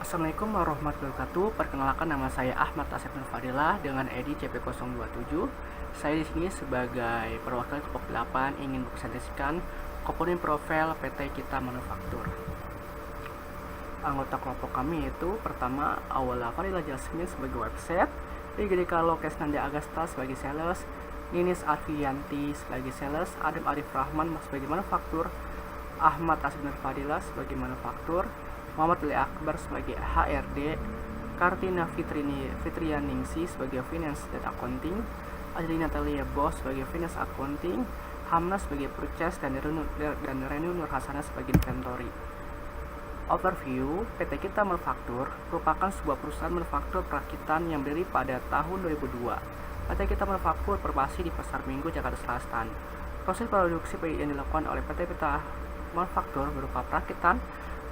Assalamualaikum warahmatullahi wabarakatuh. Perkenalkan, nama saya Ahmad Asep Nur Fadilah dengan ID CP027. Saya di sini sebagai perwakilan kelompok 8 ingin mempresentasikan komponen profil PT Kita Manufaktur. Anggota kelompok kami yaitu pertama Awala Fadilah Jasmine sebagai website, Rigedika Lokes Nanda Agasta sebagai sales, Ninis Arfianti sebagai sales, Adam Arif Rahman sebagai manufaktur, Ahmad Asep Nur Fadilah sebagai manufaktur, Muhammad Ali Akbar sebagai HRD, Kartina Fitrianingsi sebagai Finance dan Accounting, Adelina Natalia Bos sebagai Finance Accounting, Hamna sebagai Purchase, dan Renu Nur Hasana sebagai Inventory. Overview, PT Kita Manufaktur merupakan sebuah perusahaan manufaktur perakitan yang berdiri pada tahun 2002. PT Kita Manufaktur berbasis di Pasar Minggu, Jakarta Selatan. Proses produksi yang dilakukan oleh PT Kita Manufaktur berupa perakitan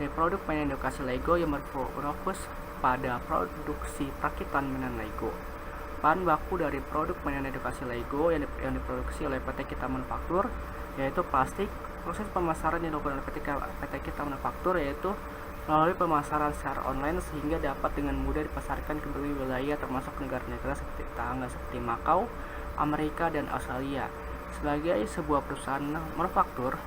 dari produk mainan edukasi Lego yang berfokus pada produksi perakitan mainan Lego. Bahan baku dari produk mainan edukasi Lego yang diproduksi oleh PT Kita Manufaktur yaitu plastik. Proses pemasaran yang dilakukan oleh PT Kita Manufaktur yaitu melalui pemasaran secara online sehingga dapat dengan mudah dipasarkan ke berbagai wilayah termasuk negara-negara seperti tetangga seperti Makau, Amerika, dan Australia. Sebagai sebuah perusahaan manufaktur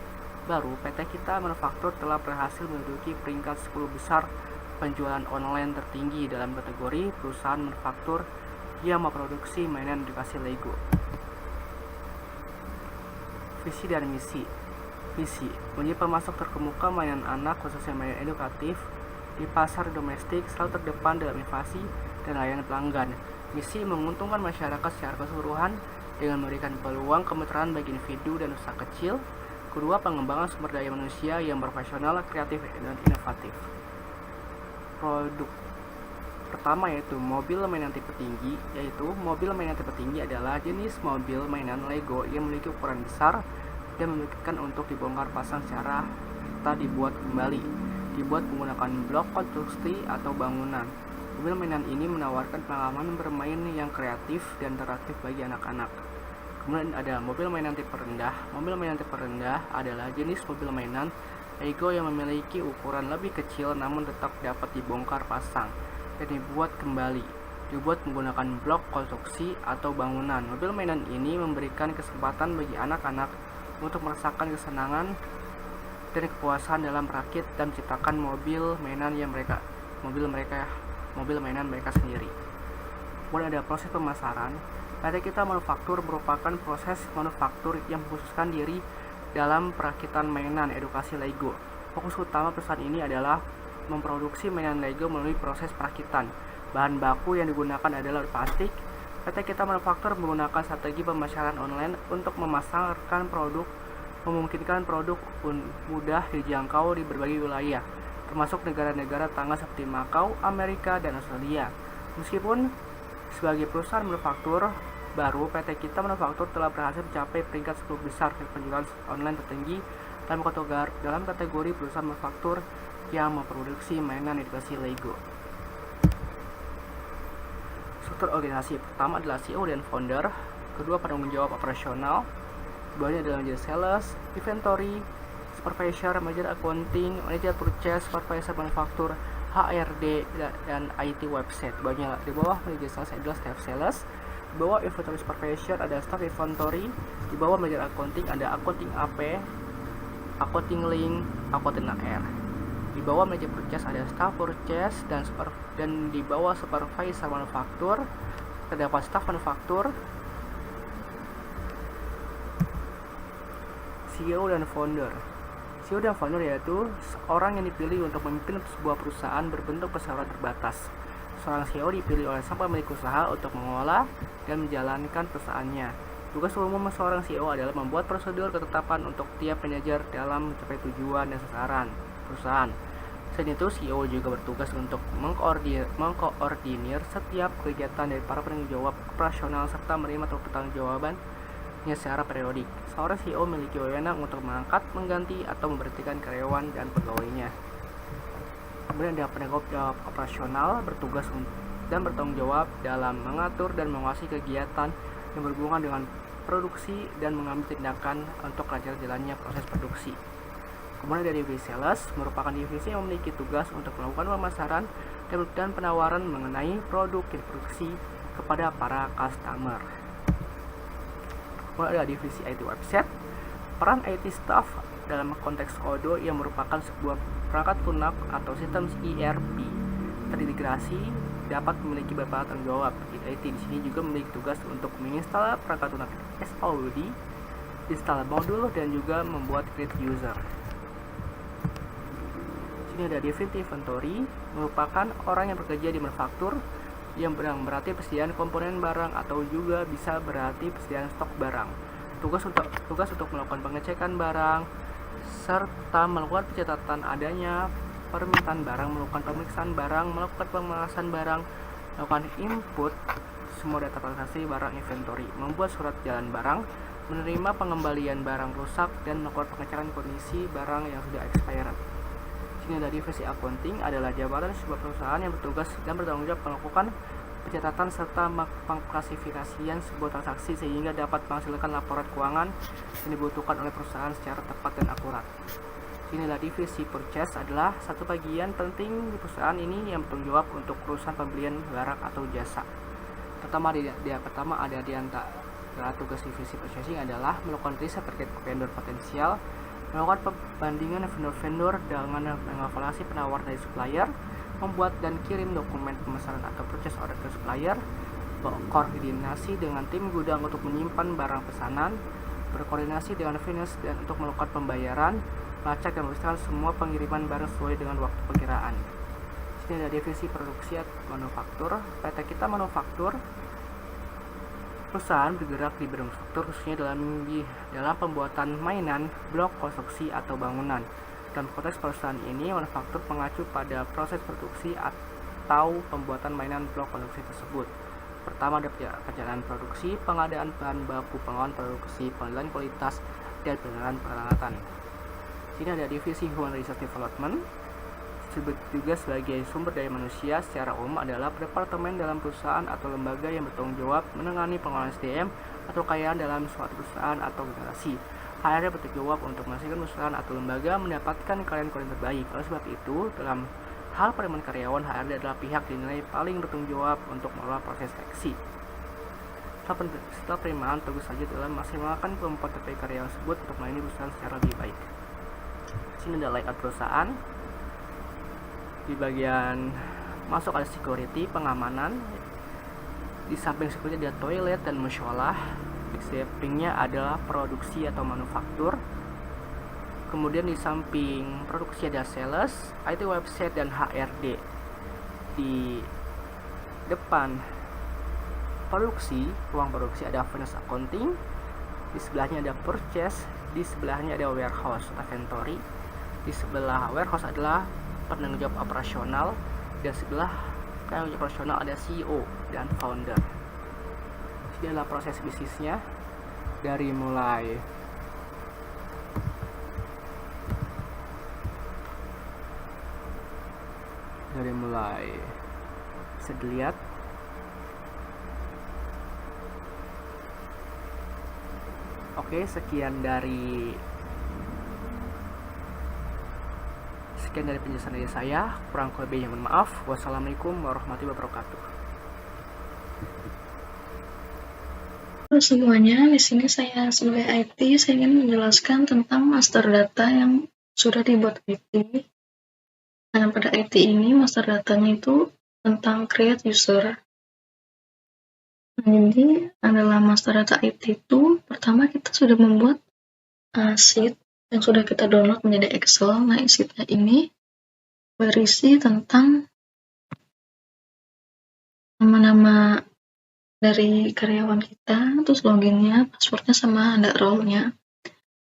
baru, PT Kita Manufaktur telah berhasil menduduki peringkat 10 besar penjualan online tertinggi dalam kategori perusahaan manufaktur yang memproduksi mainan edukasi Lego. Visi dan misi. Visi menjadi pemasok terkemuka mainan anak khususnya mainan edukatif di pasar domestik, selalu terdepan dalam inovasi dan layanan pelanggan. Misi menguntungkan masyarakat secara keseluruhan dengan memberikan peluang kemitraan bagi individu dan usaha kecil. Kedua, pengembangan sumber daya manusia yang profesional, kreatif, dan inovatif. Produk pertama yaitu mobil mainan tipe tinggi, mobil mainan tipe tinggi adalah jenis mobil mainan Lego yang memiliki ukuran besar dan memungkinkan untuk dibongkar pasang secara serta dibuat kembali, dibuat menggunakan blok konstruksi atau bangunan. Mobil mainan ini menawarkan pengalaman bermain yang kreatif dan interaktif bagi anak-anak. Kemudian ada mobil mainan tipe rendah. Mobil mainan tipe rendah adalah jenis mobil mainan Lego yang memiliki ukuran lebih kecil namun tetap dapat dibongkar pasang dan dibuat kembali, dibuat menggunakan blok konstruksi atau bangunan. Mobil mainan ini memberikan kesempatan bagi anak-anak untuk merasakan kesenangan dan kepuasan dalam merakit dan menciptakan mobil mainan mereka sendiri. Kemudian ada proses pemasaran. PT Kita Manufaktur merupakan proses manufaktur yang mengkhususkan diri dalam perakitan mainan edukasi Lego. Fokus utama perusahaan ini adalah memproduksi mainan Lego melalui proses perakitan. Bahan baku yang digunakan adalah plastik. PT Kita Manufaktur menggunakan strategi pemasaran online untuk memasarkan produk, memungkinkan produk mudah dijangkau di berbagai wilayah, termasuk negara-negara tetangga seperti Makau, Amerika, dan Australia. Meskipun sebagai perusahaan manufaktur baru, PT Kita Manufaktur telah berhasil mencapai peringkat 10 besar penjualan online tertinggi dalam kategori perusahaan manufaktur yang memproduksi mainan edukasi Lego. Struktur organisasi pertama adalah CEO dan founder, kedua penanggung jawab operasional, keduanya adalah manajer sales, inventory, supervisor, manajer accounting, manajer purchase, supervisor manufaktur, HRD, dan IT website. Di bawah manajer sales adalah staff sales, di bawah inventory supervisor ada staff inventory, di bawah manajer accounting ada accounting AP, accounting link, accounting AR. Di bawah manajer purchase ada staff purchase dan di bawah supervisor manufaktur terdapat staff manufaktur, CEO dan founder. CEO dan founder yaitu orang yang dipilih untuk memimpin sebuah perusahaan berbentuk perseroan terbatas. Seorang CEO dipilih oleh sang pemilik usaha untuk mengelola dan menjalankan perusahaannya. Tugas umum seorang CEO adalah membuat prosedur ketetapan untuk tiap manajer dalam mencapai tujuan dan sasaran perusahaan. Selain itu, CEO juga bertugas untuk mengkoordinir setiap kegiatan dari para penanggung jawab operasional serta menerima pertanggungjawabannya secara periodik. Seorang CEO memiliki wewenang untuk mengangkat, mengganti, atau memberhentikan karyawan dan pegawainya. Kemudian ada penanggung jawab operasional bertugas dan bertanggung jawab dalam mengatur dan menguasai kegiatan yang berhubungan dengan produksi dan mengambil tindakan untuk lancar jalannya proses produksi. Kemudian ada divisi sales, merupakan divisi yang memiliki tugas untuk melakukan pemasaran dan penawaran mengenai produk yang diproduksi kepada para customer. Kemudian ada divisi IT website, peran IT staff dalam konteks Odoo yang merupakan sebuah perangkat lunak atau sistem ERP terintegrasi dapat memiliki beberapa tanggung jawab. IT di sini juga memiliki tugas untuk menginstal perangkat lunak SOD, install modul, dan juga membuat create user. Ini ada divisi inventory, merupakan orang yang bekerja di manufaktur yang berarti persediaan komponen barang atau juga bisa berarti persediaan stok barang. Tugas untuk melakukan pengecekan barang serta melakukan pencatatan adanya permintaan barang, melakukan pemeriksaan barang, melakukan pemanasan barang, melakukan input semua data transaksi barang inventory, membuat surat jalan barang, menerima pengembalian barang rusak, dan melakukan pengecekan kondisi barang yang sudah expired. Sini ada divisi accounting, adalah jabatan sebuah perusahaan yang bertugas dan bertanggung jawab melakukan pencatatan serta pengklasifikasian sebuah transaksi sehingga dapat menghasilkan laporan keuangan yang dibutuhkan oleh perusahaan secara tepat dan akurat. Sini adalah divisi purchase, adalah satu bagian penting di perusahaan ini yang bertanggung jawab untuk urusan pembelian barang atau jasa. Pertama ada di antara tugas divisi purchasing adalah melakukan riset terkait vendor potensial, melakukan perbandingan vendor-vendor dengan mengevaluasi penawar dari supplier, membuat dan kirim dokumen pemesanan atau purchase order ke supplier, berkoordinasi dengan tim gudang untuk menyimpan barang pesanan, berkoordinasi dengan finance dan untuk melakukan pembayaran, melacak dan memastikan semua pengiriman barang sesuai dengan waktu perkiraan. Sini ada divisi produksi manufaktur. PT Kita Manufaktur, perusahaan bergerak di bidang manufaktur khususnya dalam pembuatan mainan, blok konstruksi atau bangunan. Dalam konteks perusahaan ini, manufaktur mengacu pada proses produksi atau pembuatan mainan blok konstruksi tersebut. Pertama ada perjalanan produksi, pengadaan bahan baku, pengelolaan produksi, penilaian kualitas, dan pengelolaan peralatan. Sini ada divisi Human Resource Development, disebut juga sebagai sumber daya manusia. Secara umum adalah departemen dalam perusahaan atau lembaga yang bertanggung jawab menangani pengelolaan SDM atau kekayaan dalam suatu perusahaan atau organisasi. HRD bertanggung jawab untuk memastikan perusahaan atau lembaga mendapatkan karyawan terbaik. Oleh sebab itu, dalam hal penerimaan karyawan, HRD adalah pihak dinilai paling bertanggung jawab untuk mengelola proses seleksi. Setelah penerimaan, tugas saja adalah maksimalkan kemampuan terbaik karyawan tersebut untuk melayani perusahaan secara lebih baik. Sini ada layout perusahaan. Di bagian masuk ada security, pengamanan. Di samping security ada toilet dan musyola. Di sampingnya adalah produksi atau manufaktur. Kemudian di samping produksi ada sales, IT website, dan HRD. Di depan produksi, ruang produksi ada finance accounting. Di sebelahnya ada purchase. Di sebelahnya ada warehouse atau inventory. Di sebelah warehouse adalah penanggung jawab operasional, dan sebelah penanggung jawab operasional ada CEO dan founder. Ini adalah proses bisnisnya dari mulai bisa dilihat Oke, sekian dari penjelasan dari saya. Kurang lebihnya mohon maaf. Wassalamualaikum warahmatullahi wabarakatuh. Halo semuanya, di sini saya sebagai IT, saya ingin menjelaskan tentang master data yang sudah dibuat IT. Nah, pada IT ini master datanya itu tentang create user. Nah, jadi adalah master data IT itu pertama kita sudah membuat sheet yang sudah kita download menjadi Excel. Nah, sheetnya ini berisi tentang nama-nama dari karyawan kita, terus loginnya, passwordnya, sama ada role-nya.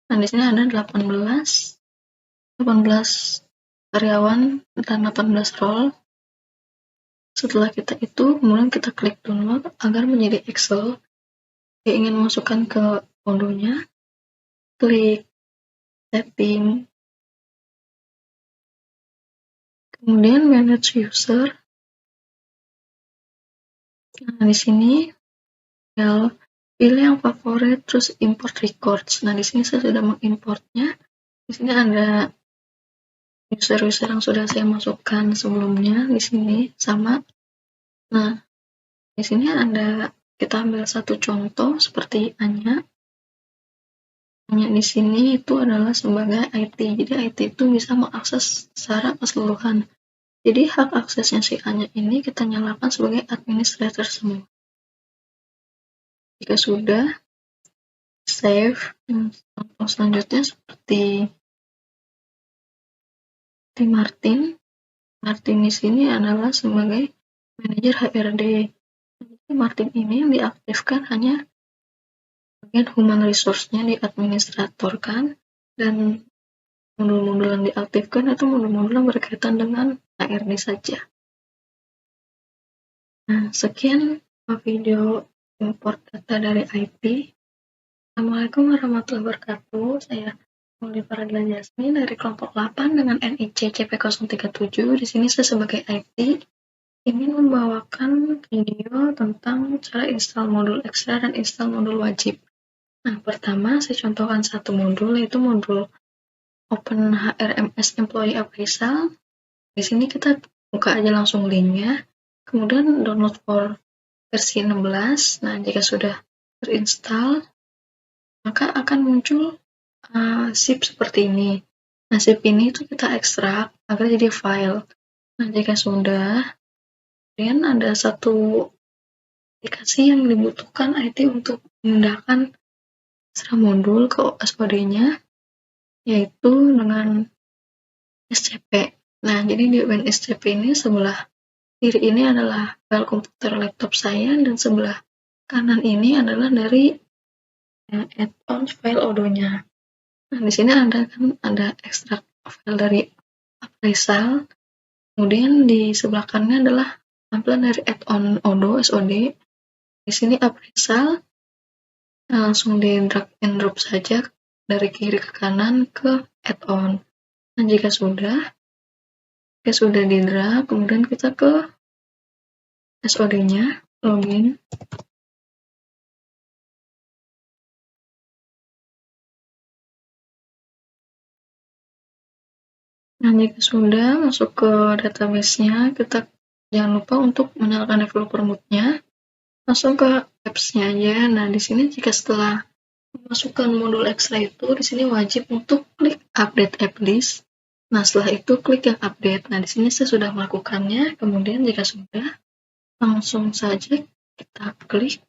Nah, di sini ada 18 karyawan dan 18 role. Setelah kita itu, kemudian kita klik download agar menjadi Excel. Dia ingin masukkan ke Odoo-nya, klik setting, kemudian manage user. Nah, di sini pilih yang favorit, terus import records. Nah, di sini saya sudah mengimportnya. Di sini ada user-user yang sudah saya masukkan sebelumnya di sini sama. Nah, di sini kita ambil satu contoh seperti Anya. Anya di sini itu adalah sebagai IT. Jadi IT itu bisa mengakses secara keseluruhan. Jadi hak aksesnya si Anya ini kita nyalakan sebagai administrator semua. Jika sudah, save. Contoh selanjutnya seperti Martin. Martin di sini adalah sebagai manajer HRD. Martin ini yang diaktifkan hanya bagian human resource-nya diadministratorkan, dan modul-modul yang diaktifkan itu modul-modul yang berkaitan dengan HRD saja. Nah, sekian video import data dari IP. Assalamualaikum warahmatullahi wabarakatuh. Saya Oliver Adla Jasmine dari kelompok 8 dengan NIC CP037. Di sini saya sebagai IT ingin membawakan video tentang cara install modul ekstra dan install modul wajib. Nah, pertama saya contohkan satu modul, yaitu modul Open HRMS Employee Appraisal. Di sini kita buka aja langsung linknya, kemudian download for versi 16. Nah, jika sudah terinstall, maka akan muncul zip seperti ini. Nah, zip ini itu kita ekstrak agar jadi file. Nah, jika sudah, kemudian ada satu aplikasi yang dibutuhkan IT untuk memindahkan modul ke SOD-nya, yaitu dengan SCP. Nah, jadi di SCP ini sebelah kiri ini adalah file komputer laptop saya, dan sebelah kanan ini adalah dari add-on file Odoo-nya. Nah, di sini ada ekstrak file dari appraisal, kemudian di sebelah kanan adalah tampilan dari add-on Odoo SOD. Di sini appraisal, langsung di drag and drop saja dari kiri ke kanan ke add-on. Nah, jika sudah di drag, kemudian kita ke SOD-nya, login. Nah, jika sudah masuk ke database-nya, kita jangan lupa untuk menyalakan developer mode-nya. Langsung ke apps-nya aja. Nah, di sini jika setelah memasukkan modul ekstra itu, di sini wajib untuk klik update app list. Nah, setelah itu klik yang update. Nah, di sini saya sudah melakukannya. Kemudian jika sudah, langsung saja kita klik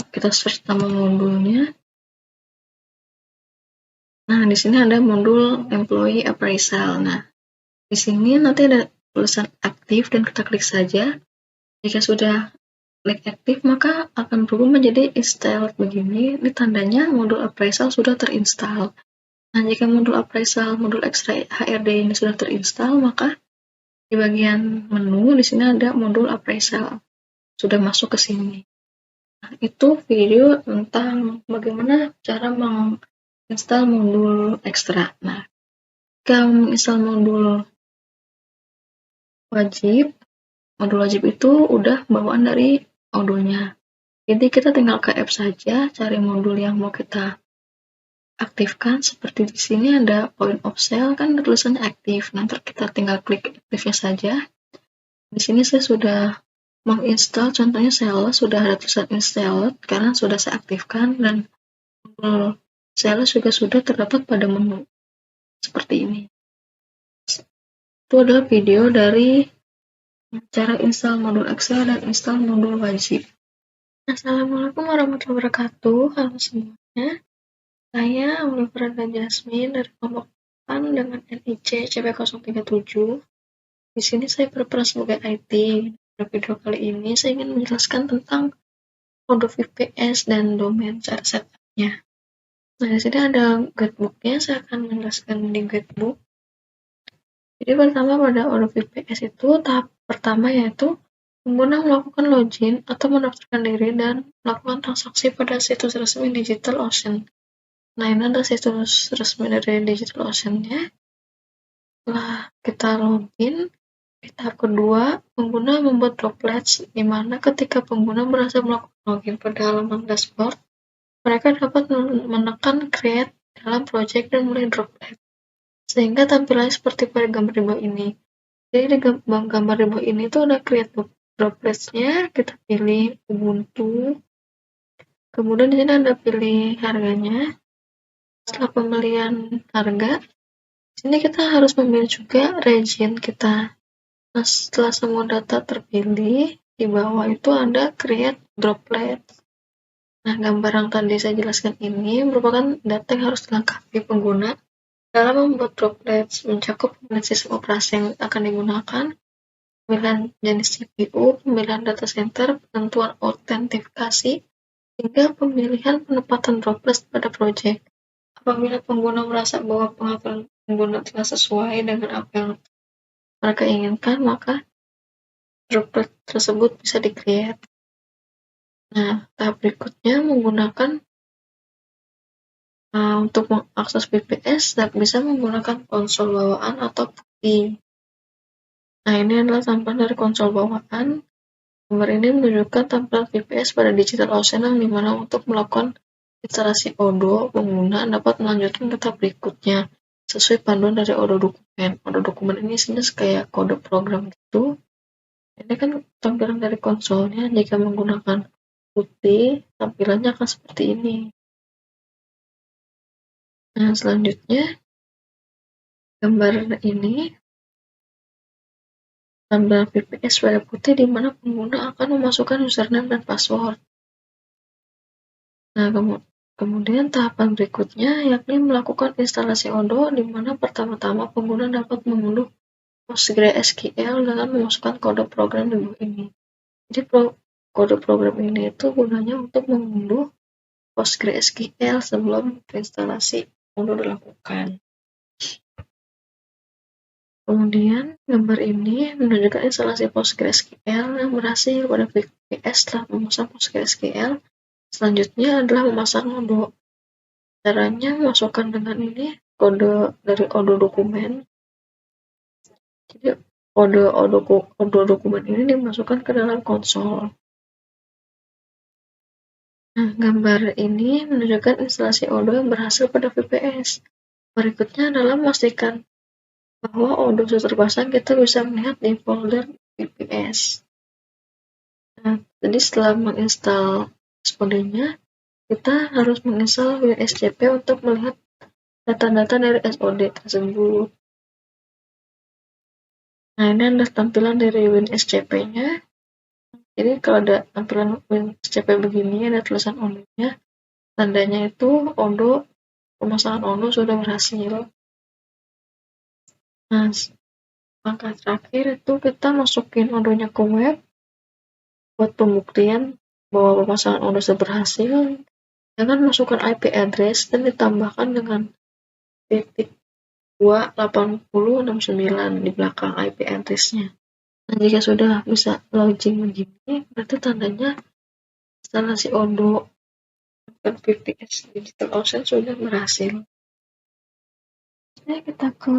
kita search nama modulnya. Nah, di sini ada modul Employee Appraisal. Nah, di sini nanti ada tulisan aktif dan kita klik saja. Jika sudah klik aktif, maka akan berubah menjadi installed begini. Ini tandanya modul appraisal sudah terinstall. Nah, jika modul appraisal, modul ekstra HRD ini sudah terinstall, maka di bagian menu di sini ada modul appraisal. Sudah masuk ke sini. Nah, itu video tentang bagaimana cara menginstal modul ekstra. Nah, jika menginstal modul wajib itu udah bawaan dari Odoo-nya. Jadi kita tinggal ke app saja, cari modul yang mau kita aktifkan. Seperti di sini ada point of sale, kan tulisannya aktif. Nanti kita tinggal klik aktifnya saja. Di sini saya sudah menginstal, contohnya sales, sudah ada tulisan installed karena sudah saya aktifkan, dan modul sales juga sudah terdapat pada menu seperti ini. Itu adalah video dari cara install modul ekstra dan install modul wajib. Assalamualaikum warahmatullahi wabarakatuh. Halo semuanya. Saya Oliver Adla Jasmine dari kelompok 8 dengan NIC CP037. Di sini saya berperan sebagai IT. Pada video kali ini saya ingin menjelaskan tentang kode VPS dan domain cara setupnya. Nah, di sini ada guidebook-nya. Saya akan menjelaskan di guidebook. Jadi pertama pada Odoo VPS itu tahap pertama yaitu pengguna melakukan login atau mendaftarkan diri dan melakukan transaksi pada situs resmi DigitalOcean. Nah, ini adalah situs resmi dari DigitalOcean-nya. Setelah kita login, di tahap kedua, pengguna membuat droplets, di mana ketika pengguna berhasil melakukan login pada halaman dashboard, mereka dapat menekan create dalam project dan mulai droplet. sehingga tampilannya seperti pada gambar di bawah ini. Jadi di gambar di bawah ini tuh ada create droplets-nya, kita pilih Ubuntu, kemudian di sini ada pilih harganya. Setelah pemilihan harga, sini kita harus memilih juga region kita. Nah, setelah semua data terpilih, di bawah itu ada create droplet. Nah, gambar yang tadi saya jelaskan ini merupakan data yang harus dilengkapi pengguna dalam membuat droplets, mencakup pemilihan sistem operasi yang akan digunakan, pemilihan jenis CPU, pemilihan data center, penentuan autentifikasi, hingga pemilihan penempatan droplets pada proyek. Apabila pengguna merasa bahwa pengaturan pengguna telah sesuai dengan apa yang mereka inginkan, maka droplet tersebut bisa di-create. Nah, tahap berikutnya menggunakan untuk mengakses VPS bisa menggunakan konsol bawaan atau putih. Nah, ini adalah tampilan dari konsol bawaan. Gambar ini menunjukkan tampilan VPS pada Digital Ocean yang dimana untuk melakukan instalasi Odoo, pengguna dapat melanjutkan ke tahap berikutnya sesuai panduan dari Odoo dokumen. Odoo dokumen ini isinya kayak kode program gitu. Ini kan tampilan dari konsolnya. Jika menggunakan putih, tampilannya akan seperti ini. Nah, selanjutnya gambar ini tampilan VPS pada putih di mana pengguna akan memasukkan username dan password. Nah, kemudian tahapan berikutnya yakni melakukan instalasi Odoo di mana pertama-tama pengguna dapat mengunduh PostgreSQL dengan memasukkan kode program di bawah ini. Jadi kode program ini itu gunanya untuk mengunduh PostgreSQL sebelum instalasi Odoo dilakukan. Kemudian gambar ini menunjukkan instalasi PostgreSQL yang berhasil pada VPS setelah memasang PostgreSQL. Selanjutnya adalah memasang Odoo. Caranya masukkan dengan ini kode dari Odoo dokumen. Jadi kode Odoo dokumen ini dimasukkan ke dalam konsol. Nah, gambar ini menunjukkan instalasi Odoo yang berhasil pada VPS. Berikutnya adalah memastikan bahwa Odoo sudah terpasang, kita bisa melihat di folder VPS. Nah, jadi setelah menginstal SOD-nya, kita harus menginstal WinSCP untuk melihat data-data dari SOD tersebut. Nah, ini adalah tampilan dari WinSCP-nya. Jadi kalau ada tampilan WinSCP begini, ada tulisan Odoo-nya, tandanya itu Odoo, pemasangan Odoo sudah berhasil. Nah, langkah terakhir itu kita masukin Odoo-nya ke web buat pembuktian bahwa pemasangan Odoo sudah berhasil. Dengan masukkan IP address dan ditambahkan dengan titik 28069 di belakang IP address-nya. Nah, jika sudah bisa login begini, berarti tandanya instalasi Odoo dan VPS Digital Ocean sudah berhasil. Jadi kita ke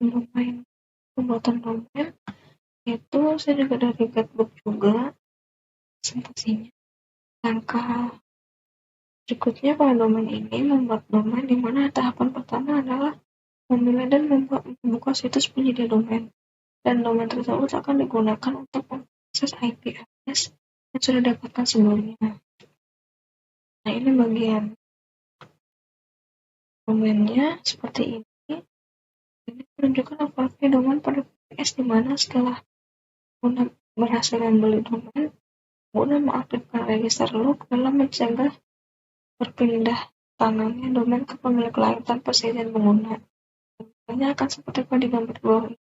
domain, pembuatan domain, itu saya juga dari Guidebook juga presentasinya. Langkah berikutnya pada domain ini membuat domain, di mana tahapan pertama adalah memilih dan membuka situs penyedia domain, dan domain tersebut akan digunakan untuk mengakses IP address yang sudah didapatkan sebelumnya. Nah, ini bagian domainnya seperti ini. Ini menunjukkan apakah domain pada VPS, di mana setelah pengguna berhasil membeli domain, pengguna mengaktifkan register log dalam mencegah berpindah tangannya domain ke pemilik lain tanpa seizin pengguna. Contohnya akan seperti pada gambar di bawah ini.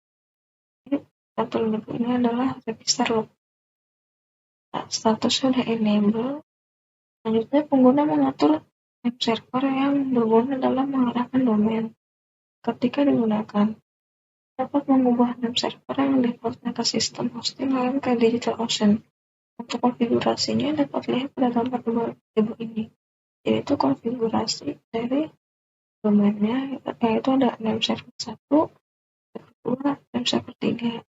Tampilan ini adalah register log. Nah, status sudah enable. Selanjutnya pengguna mengatur name server yang berguna dalam mengarahkan domain. Ketika digunakan, dapat mengubah name server yang defaultnya ke sistem hosting lain ke DigitalOcean. Untuk konfigurasinya dapat lihat pada gambar di bawah ini, yaitu konfigurasi dari domainnya, yaitu ada name server 1, kedua, name server 3.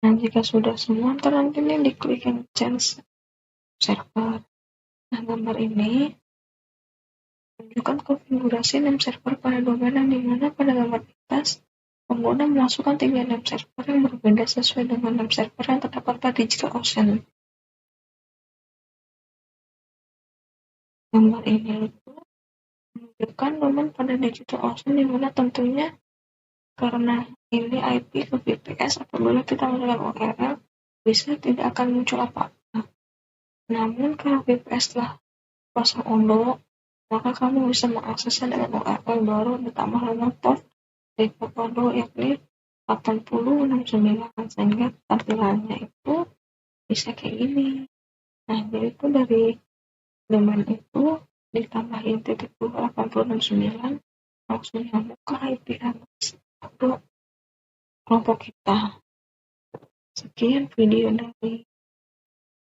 Nah, jika sudah semua, nanti diklik yang change server. Nah, gambar ini Tunjukkan konfigurasi name server pada domain yang dimana pada gambar atas, pengguna memasukkan 3 name server yang berbeda sesuai dengan name server yang terdapat pada DigitalOcean. Gambar ini itu menunjukkan domain pada DigitalOcean dimana tentunya karena ini IP ke VPS apabila kita menggunakan URL bisa tidak akan muncul apa-apa. Namun kalau VPS telah pasang ondo, maka kamu bisa mengaksesnya dengan URL baru ditambah nomor port default ondo yakni 8069 sehingga tampilannya itu bisa kayak gini. Nah, jadi itu dari domain itu ditambahin titik 8069 langsung nyambung ke IP address kelompok kita. Sekian video dari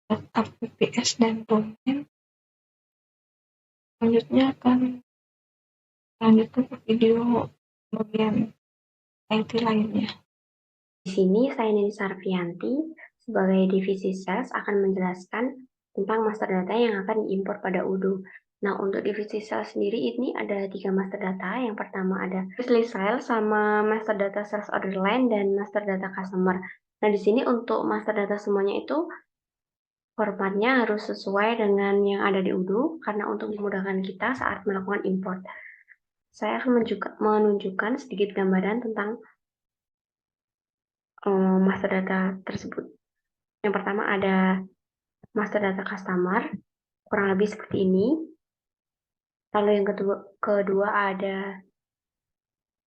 setup VPS dan domain. Selanjutnya akan lanjutkan ke video bagian IT lainnya. Di sini saya Nini Sarfianti sebagai divisi sales akan menjelaskan tentang master data yang akan diimpor pada Udo. Nah, untuk divisi sales sendiri ini ada 3 master data. Yang pertama ada list sales sama master data sales order line dan master data customer. Nah, di sini untuk master data semuanya itu formatnya harus sesuai dengan yang ada di Udo karena untuk memudahkan kita saat melakukan import. Saya akan menunjukkan sedikit gambaran tentang master data tersebut. Yang pertama ada master data customer, kurang lebih seperti ini. Lalu yang kedua ada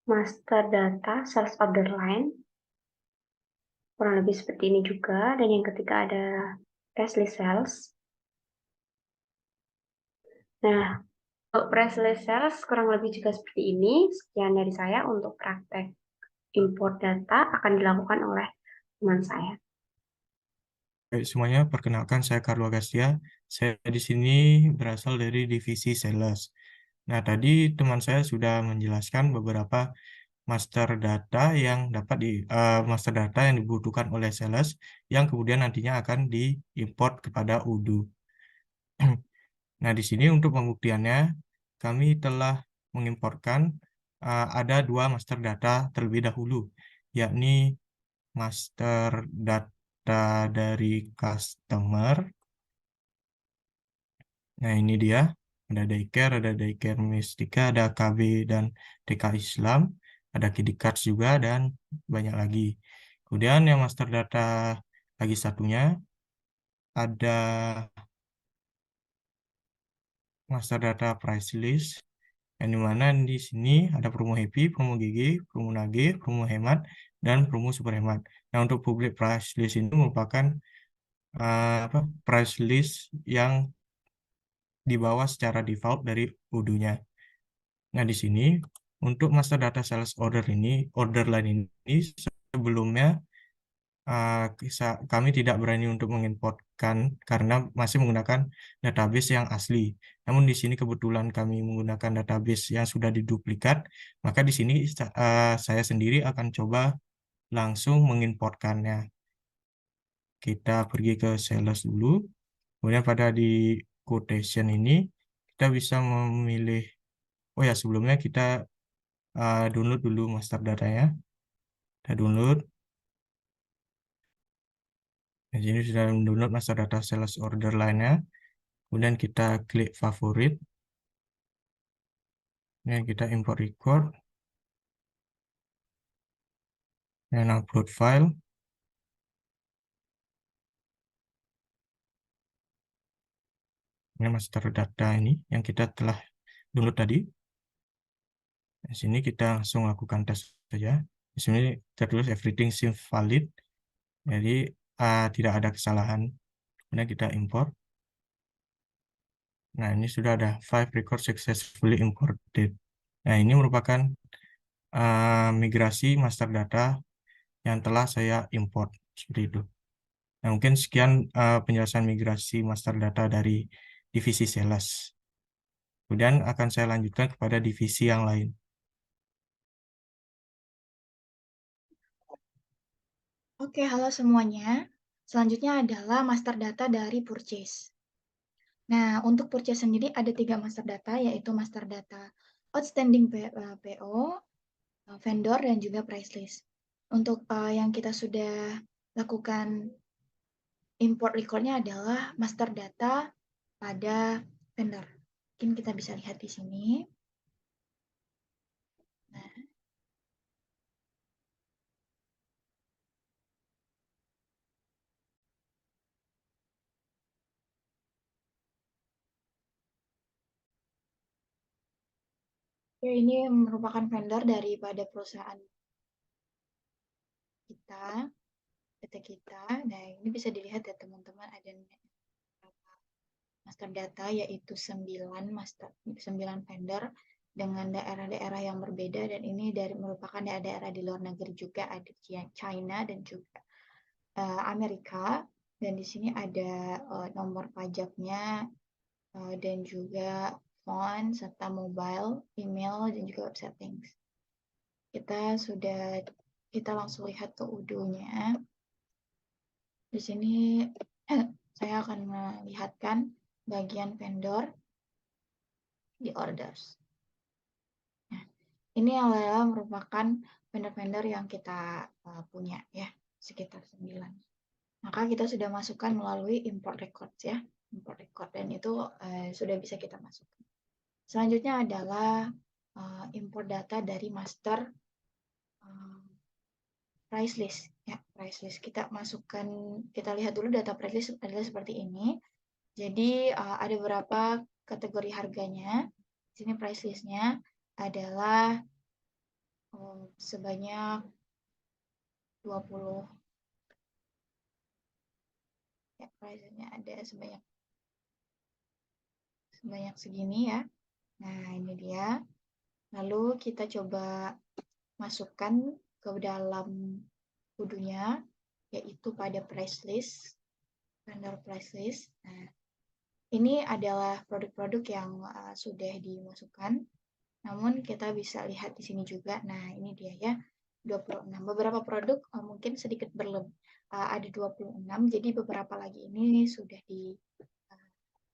master data sales order line, kurang lebih seperti ini juga. Dan yang ketiga ada press list sales. Nah, untuk press list sales kurang lebih juga seperti ini. Sekian dari saya untuk praktek import data akan dilakukan oleh teman saya. Baik semuanya, perkenalkan saya Carlo Agastia. Saya di sini berasal dari divisi sales. Nah, tadi teman saya sudah menjelaskan beberapa master data yang master data yang dibutuhkan oleh sales yang kemudian nantinya akan diimport kepada Udo. Nah, di sini untuk pembuktiannya kami telah mengimportkan ada 2 master data terlebih dahulu, yakni master data dari customer. Nah, ini dia. Ada daycare Mystika, ada KB dan DK Islam, ada Kiddy Cards juga, dan banyak lagi. Kemudian yang master data lagi satunya, ada master data price list, yang dimana di sini ada promo happy, promo GG, promo nagih, promo hemat, dan promo super hemat. Nah, untuk public price list ini merupakan price list yang dibawa secara default dari Udo-nya. Nah, di sini untuk master data sales order line ini sebelumnya kami tidak berani untuk mengimpортkan karena masih menggunakan database yang asli. Namun di sini kebetulan kami menggunakan database yang sudah diduplikat, maka di sini saya sendiri akan coba langsung mengimportkannya. Kita pergi ke sales dulu. Kemudian pada di quotation ini kita bisa memilih. Oh ya, sebelumnya kita download dulu master datanya. Kita download. Di sini sudah download master data sales order line-nya. Kemudian kita klik favorit. Kemudian kita import record. Dan upload file. Ini master data ini yang kita telah download tadi. Di sini kita langsung lakukan tes saja. Di sini tertulis everything seems valid. Jadi tidak ada kesalahan. Kemudian kita import. Nah, ini sudah ada 5 record successfully imported. Nah, ini merupakan migrasi master data yang telah saya import seperti itu. Nah, mungkin sekian penjelasan migrasi master data dari divisi sales. Kemudian akan saya lanjutkan kepada divisi yang lain. Oke, halo semuanya. Selanjutnya adalah master data dari purchase. Nah, untuk purchase sendiri ada 3 master data, yaitu master data outstanding PO, vendor, dan juga price list. Untuk yang kita sudah lakukan import recordnya adalah master data pada vendor. Mungkin kita bisa lihat di sini. Nah, ini merupakan vendor daripada perusahaan kita, PT kita. Nah, ini bisa dilihat ya teman-teman, ada master data yaitu 9 vendor dengan daerah-daerah yang berbeda, dan ini merupakan daerah-daerah di luar negeri juga, ada China dan juga Amerika, dan di sini ada nomor pajaknya dan juga phone serta mobile, email, dan juga web settings. Kita langsung lihat ke UDO-nya. Di sini saya akan melihatkan bagian vendor di orders. Nah, ini adalah merupakan vendor-vendor yang kita punya ya, sekitar 9. Maka kita sudah masukkan melalui import records ya, import record, dan itu sudah bisa kita masukkan. Selanjutnya adalah import data dari master price list ya, price list. Kita masukkan, kita lihat dulu data price list adalah seperti ini. Jadi ada beberapa kategori harganya. Di sini price listnya adalah sebanyak 20 ya, price-nya ada sebanyak segini ya. Nah, ini dia. Lalu kita coba masukkan ke dalam kudunya, yaitu pada price list, vendor price list. Nah, ini adalah produk-produk yang sudah dimasukkan. Namun kita bisa lihat di sini juga. Nah, ini dia ya, 26. Beberapa produk mungkin sedikit berlebih, ada 26. Jadi beberapa lagi ini sudah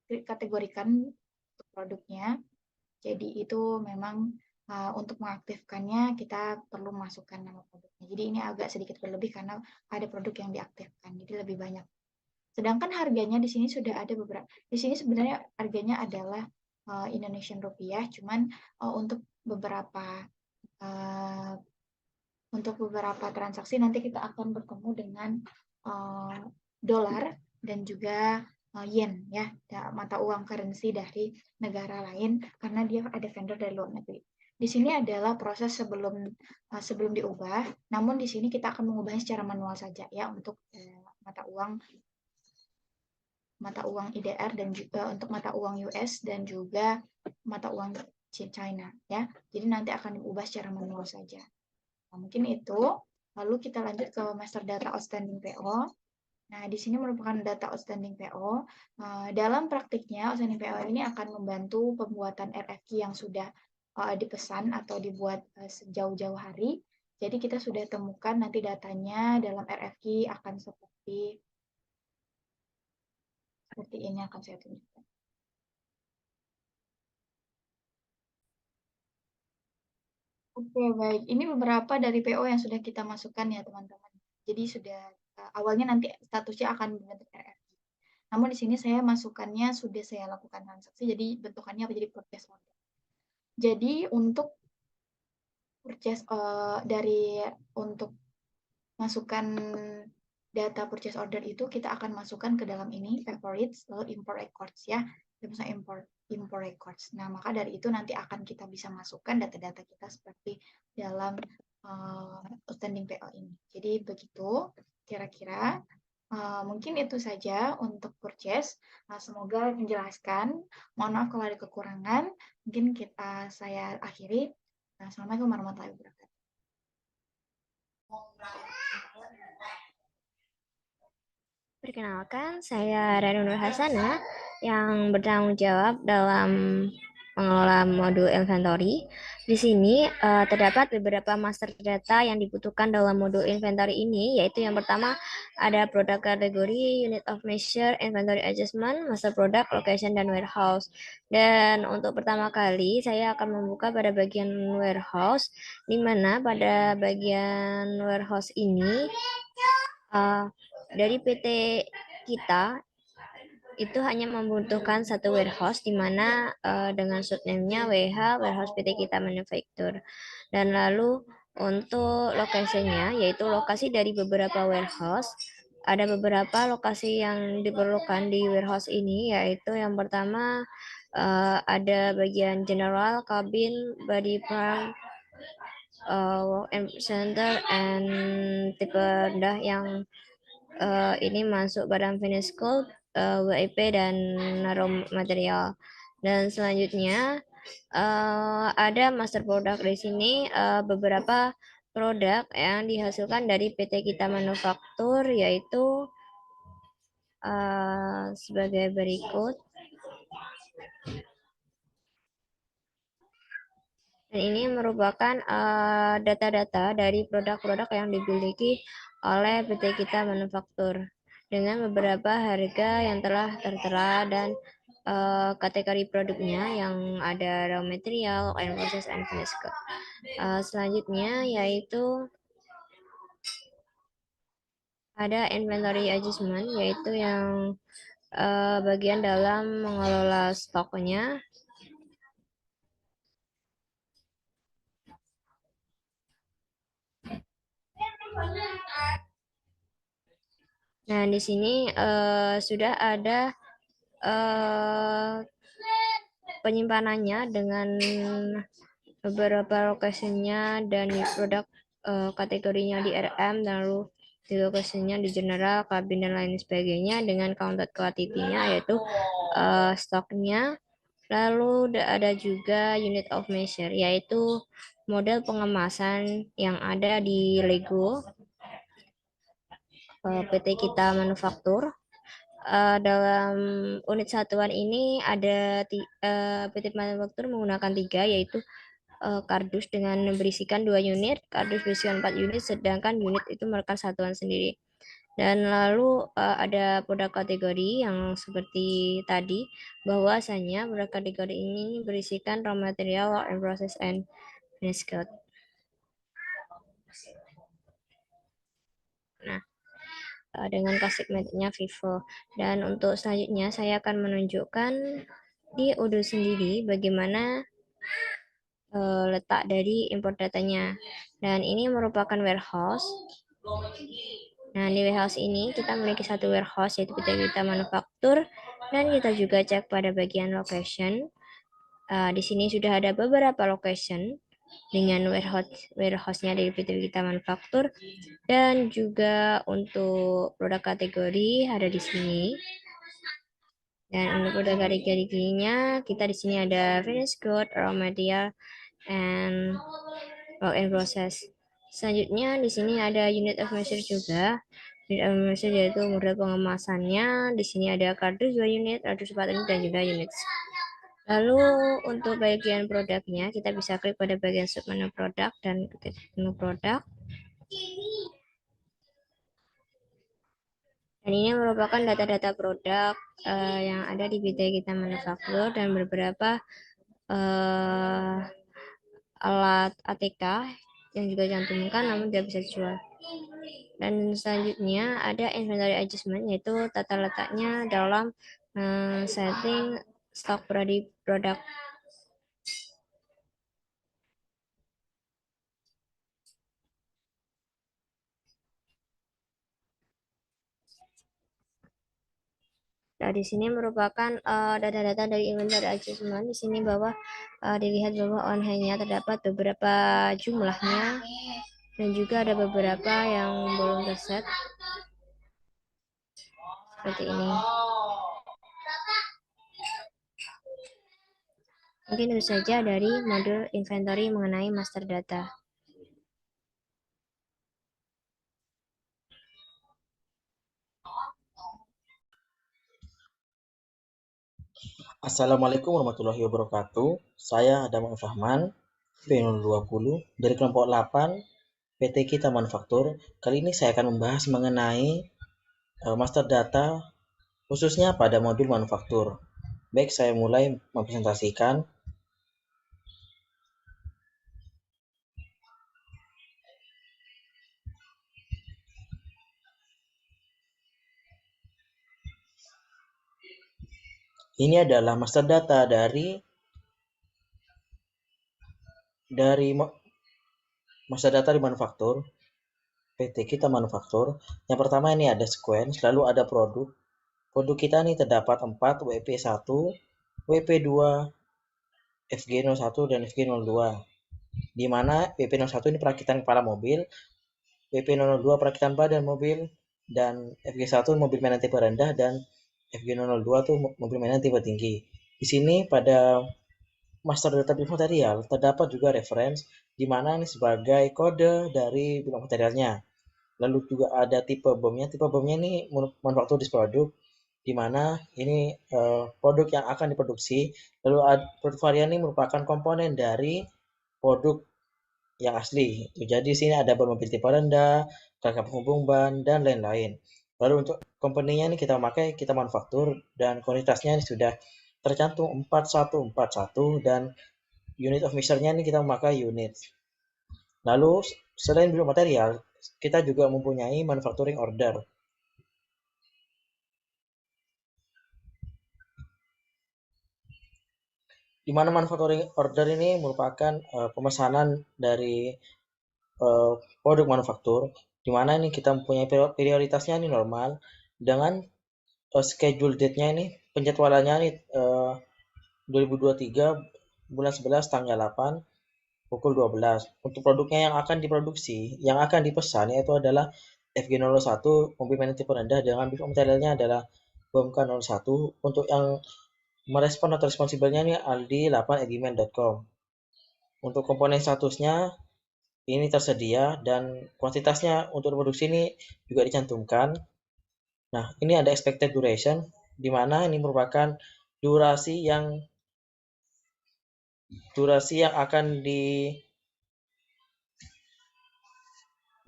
dikategorikan untuk produknya. Jadi itu memang untuk mengaktifkannya kita perlu masukkan nama produknya. Jadi ini agak sedikit berlebih karena ada produk yang diaktifkan, jadi lebih banyak. Sedangkan harganya di sini sudah ada beberapa. Di sini sebenarnya harganya adalah Indonesian rupiah, cuman untuk beberapa transaksi nanti kita akan bertemu dengan dolar dan juga yen ya, mata uang currency dari negara lain, karena dia ada vendor dari luar negeri. Di sini adalah proses sebelum diubah, namun di sini kita akan mengubahnya secara manual saja ya, untuk mata uang IDR dan juga untuk mata uang US dan juga mata uang China ya. Jadi nanti akan diubah secara manual saja. Nah, mungkin itu. Lalu kita lanjut ke master data outstanding PO. Nah, di sini merupakan data outstanding PO. Dalam praktiknya, outstanding PO ini akan membantu pembuatan RFQ yang sudah dipesan atau dibuat sejauh-jauh hari. Jadi kita sudah temukan nanti datanya dalam RFQ akan seperti ini, akan saya tunjukkan. Oke, baik. Ini beberapa dari PO yang sudah kita masukkan ya, teman-teman. Jadi sudah awalnya nanti statusnya akan membentuk RFQ. Namun di sini saya masukkannya sudah saya lakukan transaksi, jadi bentukannya apa, jadi purchase order. Jadi untuk purchase untuk masukkan data purchase order itu kita akan masukkan ke dalam ini favorites, lalu import records ya. Kita bisa import records. Nah, maka dari itu nanti akan kita bisa masukkan data-data kita seperti dalam outstanding PO ini. Jadi begitu kira-kira. Mungkin itu saja untuk purchase. Semoga menjelaskan. Mohon maaf kalau ada kekurangan. Mungkin saya akhiri. Assalamualaikum warahmatullahi wabarakatuh. Perkenalkan, saya Renu Nur Hasana yang bertanggung jawab dalam mengelola modul inventory. Di sini terdapat beberapa master data yang dibutuhkan dalam modul inventory ini, yaitu yang pertama ada product category, unit of measure, inventory adjustment, master product, location, dan warehouse. Dan untuk pertama kali saya akan membuka pada bagian warehouse, di mana pada bagian warehouse ini dari PT kita itu hanya membutuhkan satu warehouse di mana dengan subname-nya WH Warehouse PT Kita Manufacture. Dan lalu untuk lokasinya yaitu lokasi dari beberapa warehouse. Ada beberapa lokasi yang diperlukan di warehouse ini, yaitu yang pertama ada bagian general, cabin, body part, work and center, and tipe rendah yang ini masuk barang finish good, WIP, dan raw material. Dan selanjutnya ada master product di sini, beberapa produk yang dihasilkan dari PT Kita Manufaktur, yaitu sebagai berikut. Dan ini merupakan data-data dari produk-produk yang dimiliki oleh PT Kita Manufaktur dengan beberapa harga yang telah tertera dan kategori produknya yang ada raw material, and process, and finished good. Selanjutnya yaitu ada inventory adjustment, yaitu yang bagian dalam mengelola stoknya. Nah, di sini sudah ada penyimpanannya dengan beberapa lokasinya dan di produk kategorinya di RM, lalu di lokasinya di general, kabin, dan lain sebagainya dengan counted quantity-nya yaitu stoknya. Lalu ada juga unit of measure, yaitu model pengemasan yang ada di Lego PT Kita Manufaktur. Dalam unit satuan ini ada PT Manufaktur menggunakan 3, yaitu kardus dengan berisikan 2 unit, kardus berisikan 4 unit, sedangkan unit itu merupakan satuan sendiri. Dan lalu ada produk kategori yang seperti tadi, bahwasanya produk kategori ini berisikan raw material, work in process, and finished good. Nah, dengan kasih metiknya Vivo. Dan untuk selanjutnya saya akan menunjukkan di Odoo sendiri bagaimana letak dari import datanya. Dan ini merupakan warehouse. Nah, di warehouse ini kita memiliki satu warehouse, yaitu PT Kita Manufaktur, dan kita juga cek pada bagian location. Di sini sudah ada beberapa location dengan warehouse-nya dari PT Kita Manufaktur, dan juga untuk produk kategori ada di sini. Dan untuk produk kategorinya kita di sini ada finished good, raw material, and work in process. Selanjutnya di sini ada unit of measure juga. Unit of measure yaitu model pengemasannya. Di sini ada kardus 2 unit, kardus 4 unit, dan juga unit. Lalu untuk bagian produknya kita bisa klik pada bagian submenu produk dan klik menu produk. Dan ini merupakan data-data produk yang ada di PT Kita Manufaktur dan beberapa alat ATK yang juga cantumkan namun tidak bisa dijual. Dan selanjutnya ada inventory adjustment, yaitu tata letaknya dalam setting stock produk. Nah, di sini merupakan data-data dari inventory adjustment. Di sini bahwa dilihat bahwa on hand-nya terdapat beberapa jumlahnya dan juga ada beberapa yang belum terset. Seperti ini. Mungkin itu saja dari modul inventory mengenai master data. Assalamualaikum warahmatullahi wabarakatuh. Saya Adam Rahman, P020 dari kelompok 8 PT Kita Manufaktur. Kali ini saya akan membahas mengenai master data khususnya pada modul manufaktur. Baik, saya mulai mempresentasikan. Ini adalah master data dari master data di manufaktur, PT Kita Manufaktur. Yang pertama ini ada sequence, lalu ada produk. Produk kita ini terdapat 4, WP1, WP2, FG01, dan FG02. Di mana WP01 ini perakitan kepala mobil, WP002 perakitan badan mobil, dan FG1 mobil mainan tipe rendah, dan FG002 itu mobil mainan tipe tinggi. Di sini pada master data bill of material terdapat juga reference di mana ini sebagai kode dari bill of materialnya. Lalu juga ada tipe bomnya. Tipe bomnya ini manufaktur produk di mana ini produk yang akan diproduksi. Lalu produk varian ini merupakan komponen dari produk yang asli. Jadi di sini ada ban mobil tipe rendah, kakak penghubung ban, dan lain-lain. Lalu untuk company-nya ini kita pakai kita manufaktur dan kuantitasnya ini sudah tercantum 4141 dan unit of measure-nya ini kita memakai unit. Lalu selain bill of material, kita juga mempunyai manufacturing order. Di mana manufacturing order ini merupakan pemesanan dari produk manufaktur, di mana ini kita mempunyai prioritasnya ini normal dengan schedule date-nya ini penjadwalannya ini 2023 bulan 11 tanggal 8 pukul 12. Untuk produknya yang akan diproduksi, yang akan dipesan yaitu adalah FG01 mobil mainan tipe rendah dengan bill of materialnya adalah BOMK01. Untuk yang merespon atau responsibelnya ini aldi8@gmail.com. Untuk komponen statusnya ini tersedia dan kuantitasnya untuk produksi ini juga dicantumkan. Nah, ini ada expected duration di mana ini merupakan durasi yang akan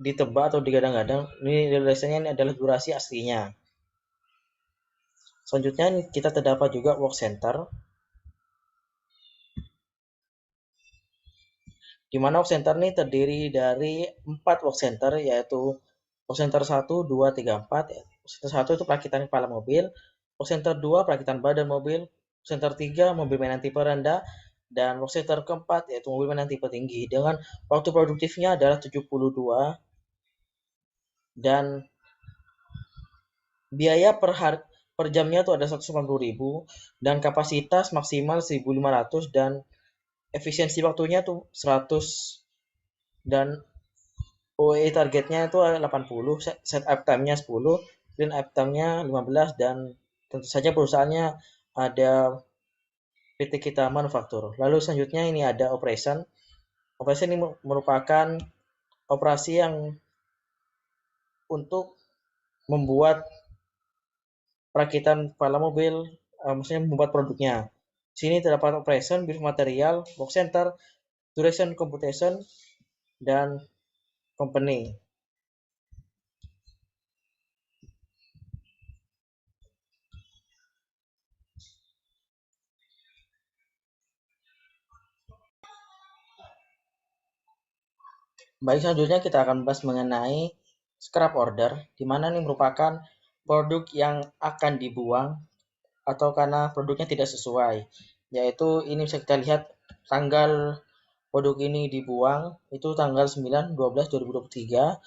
ditebak atau digadang-gadang. Ini durasinya ini adalah durasi aslinya. Selanjutnya kita terdapat juga work center, di mana work center ini terdiri dari 4 work center, yaitu work center 1, 2, 3, 4. Work center 1 itu perakitan kepala mobil, work center 2 perakitan badan mobil, work center 3 mobil mainan tipe rendah, dan work center keempat yaitu mobil mainan tipe tinggi dengan waktu produktifnya adalah 72 dan biaya per jamnya itu ada 180.000 dan kapasitas maksimal 1.500 dan efisiensi waktunya tuh 100 dan OEE targetnya itu 80, set up time-nya 10, clean up time-nya 15 dan tentu saja perusahaannya ada PT Kita Manufaktur. Lalu selanjutnya ini ada operation. Operation ini merupakan operasi yang untuk membuat perakitan kepala mobil, maksudnya membuat produknya. Sini terdapat operation, bill of material, work center, duration computation, dan company. Baik, selanjutnya kita akan bahas mengenai scrap order, di mana ini merupakan produk yang akan dibuang atau karena produknya tidak sesuai. Yaitu ini bisa kita lihat tanggal produk ini dibuang itu tanggal 9/12/2023.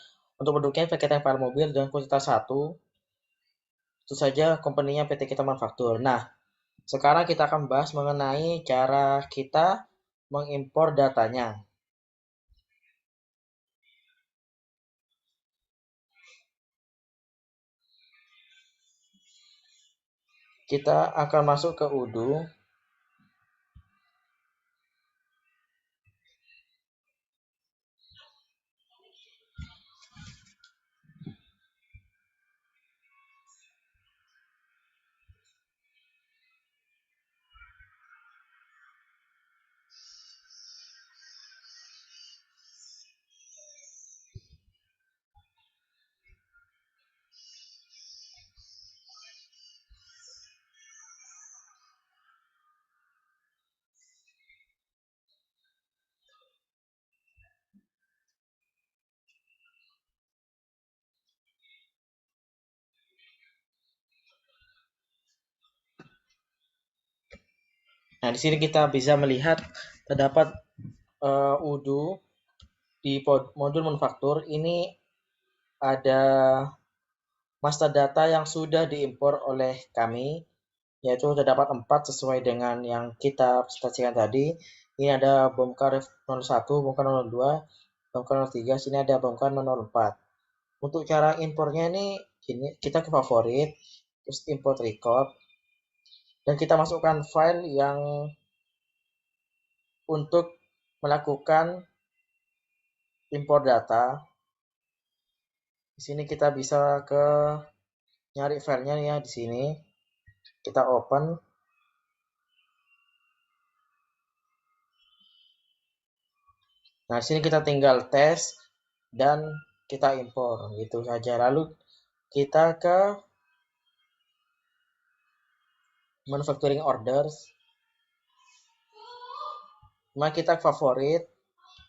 Untuk produknya paketan kepala mobil dan kuantitas 1. Itu saja company-nya PT Kita Manufaktur. Nah, sekarang kita akan bahas mengenai cara kita mengimpor datanya. Kita akan masuk ke Udo. Nah, di sini kita bisa melihat terdapat UDU di modul manufaktur. Ini ada master data yang sudah diimpor oleh kami, yaitu terdapat 4 sesuai dengan yang kita presentasikan tadi. Ini ada bongkar 01, bongkar 02, bongkar 03, sini ada bongkar 04. Untuk cara impornya ini kita ke favorit, terus import record, dan kita masukkan file yang untuk melakukan import data. Di sini kita bisa ke nyari filenya ya, di sini kita open. Nah, di sini kita tinggal tes dan kita impor gitu saja. Lalu kita ke manufacturing orders. Mari kita favorit.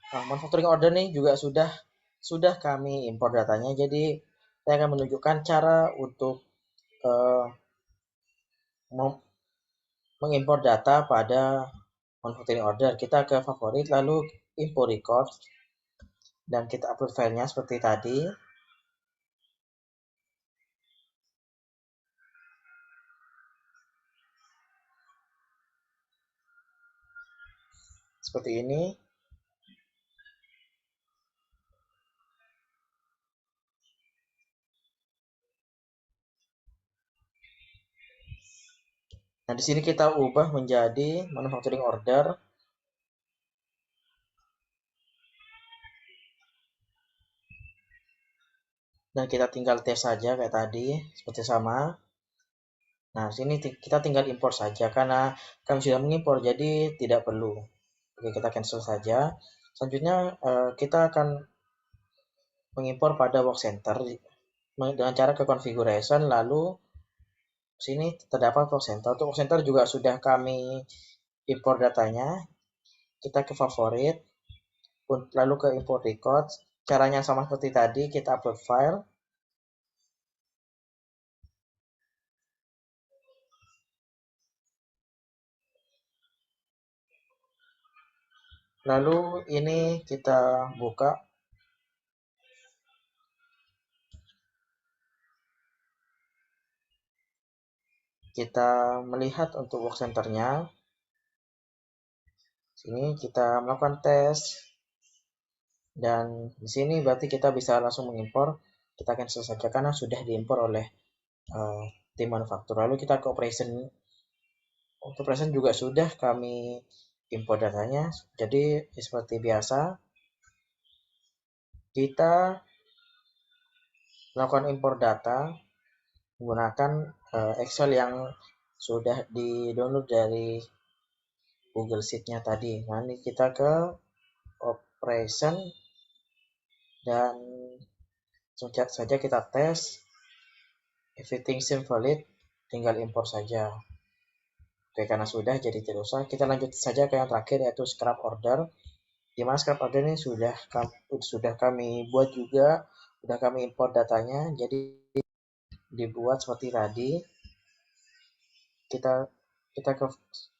Nah, manufacturing order nih juga sudah kami impor datanya. Jadi saya akan menunjukkan cara untuk mengimpor data pada manufacturing order. Kita ke favorit lalu import record dan kita upload filenya seperti tadi. Seperti ini. Nah, di sini kita ubah menjadi manufacturing order. Dan kita tinggal tes saja kayak tadi, seperti sama. Nah, sini kita tinggal impor saja karena kami sudah mengimpor, jadi tidak perlu. Oke, kita cancel saja. Selanjutnya kita akan mengimpor pada work center dengan cara ke configuration, lalu sini terdapat work center. Untuk work center juga sudah kami impor datanya. Kita ke favorit, lalu ke import record. Caranya sama seperti tadi, kita upload file. Lalu ini kita buka. Kita melihat untuk work center-nya. Sini kita melakukan tes. Dan di sini berarti kita bisa langsung mengimpor. Kita cancel saja karena sudah diimpor oleh tim manufaktur. Lalu kita ke operation. Untuk operation juga sudah kami impor datanya. Jadi seperti biasa, kita melakukan impor data menggunakan Excel yang sudah di-download dari Google Sheet-nya tadi. Nah, ini kita ke operation dan saja kita tes. Everything seems valid, tinggal impor saja. Oke, karena sudah jadi tidak usah. Kita lanjut saja ke yang terakhir yaitu scrap order. Di mana scrap order ini sudah kami buat juga, sudah kami impor datanya. Jadi dibuat seperti tadi. Kita ke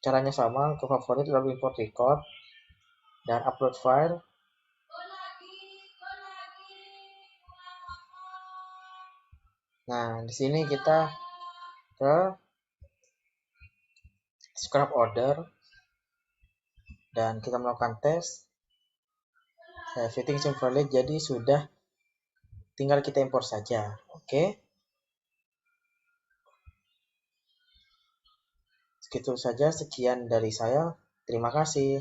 caranya sama, ke favorit lalu import record dan upload file. Nah, di sini kita ke scrap order dan kita melakukan tes. Everything seems valid, jadi sudah tinggal kita impor saja. Oke. Segitu saja, sekian dari saya. Terima kasih.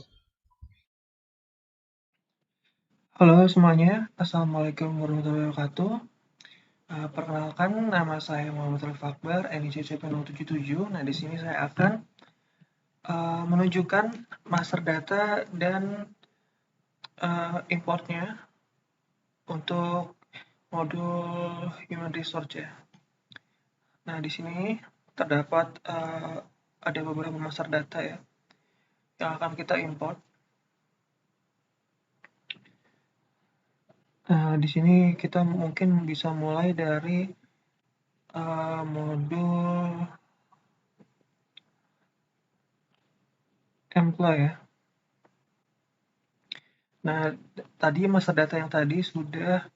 Halo semuanya, Assalamualaikum warahmatullahi wabarakatuh. Perkenalkan, nama saya Muhammad Alif Akbar, NIC 077. Nah, di sini saya akan menunjukkan master data dan importnya untuk modul Human Resource ya. Nah, di sini terdapat ada beberapa master data ya yang akan kita import. Nah, di sini kita mungkin bisa mulai dari modul employee ya. Nah, tadi master data yang tadi sudah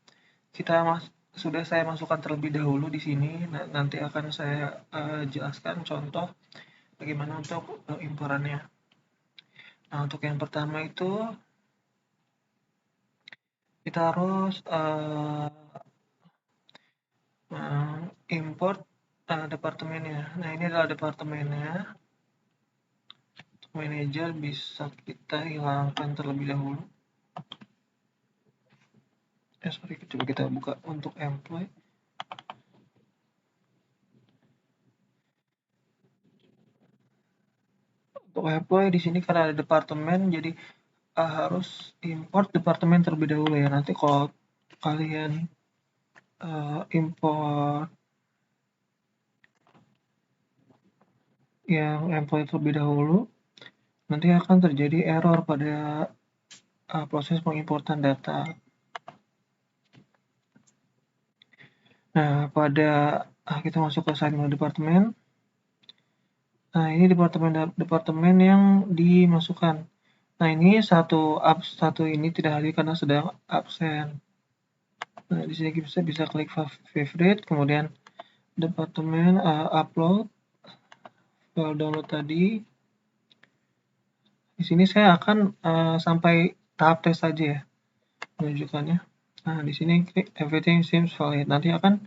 saya masukkan terlebih dahulu di sini. Nah, nanti akan saya jelaskan contoh bagaimana untuk imporannya. Nah, untuk yang pertama itu kita harus import departemennya. Nah, ini adalah departemennya. Untuk manajer bisa kita hilangkan terlebih dahulu. Sorry, coba kita buka untuk employee. Untuk employee di sini karena ada departemen, jadi harus import departemen terlebih dahulu ya. Nanti kalau kalian import yang employee terlebih dahulu, nanti akan terjadi error pada proses pengimportan data. Nah, kita masuk ke assignment departemen. Nah, ini departemen yang dimasukkan. Nah, ini satu ini tidak hadir karena sedang absen. Nah, di sini kita bisa klik favorite, kemudian departemen upload file download tadi. Di sini saya akan sampai tahap tes saja ya menunjukkannya. Nah, di sini klik everything seems valid. Nanti akan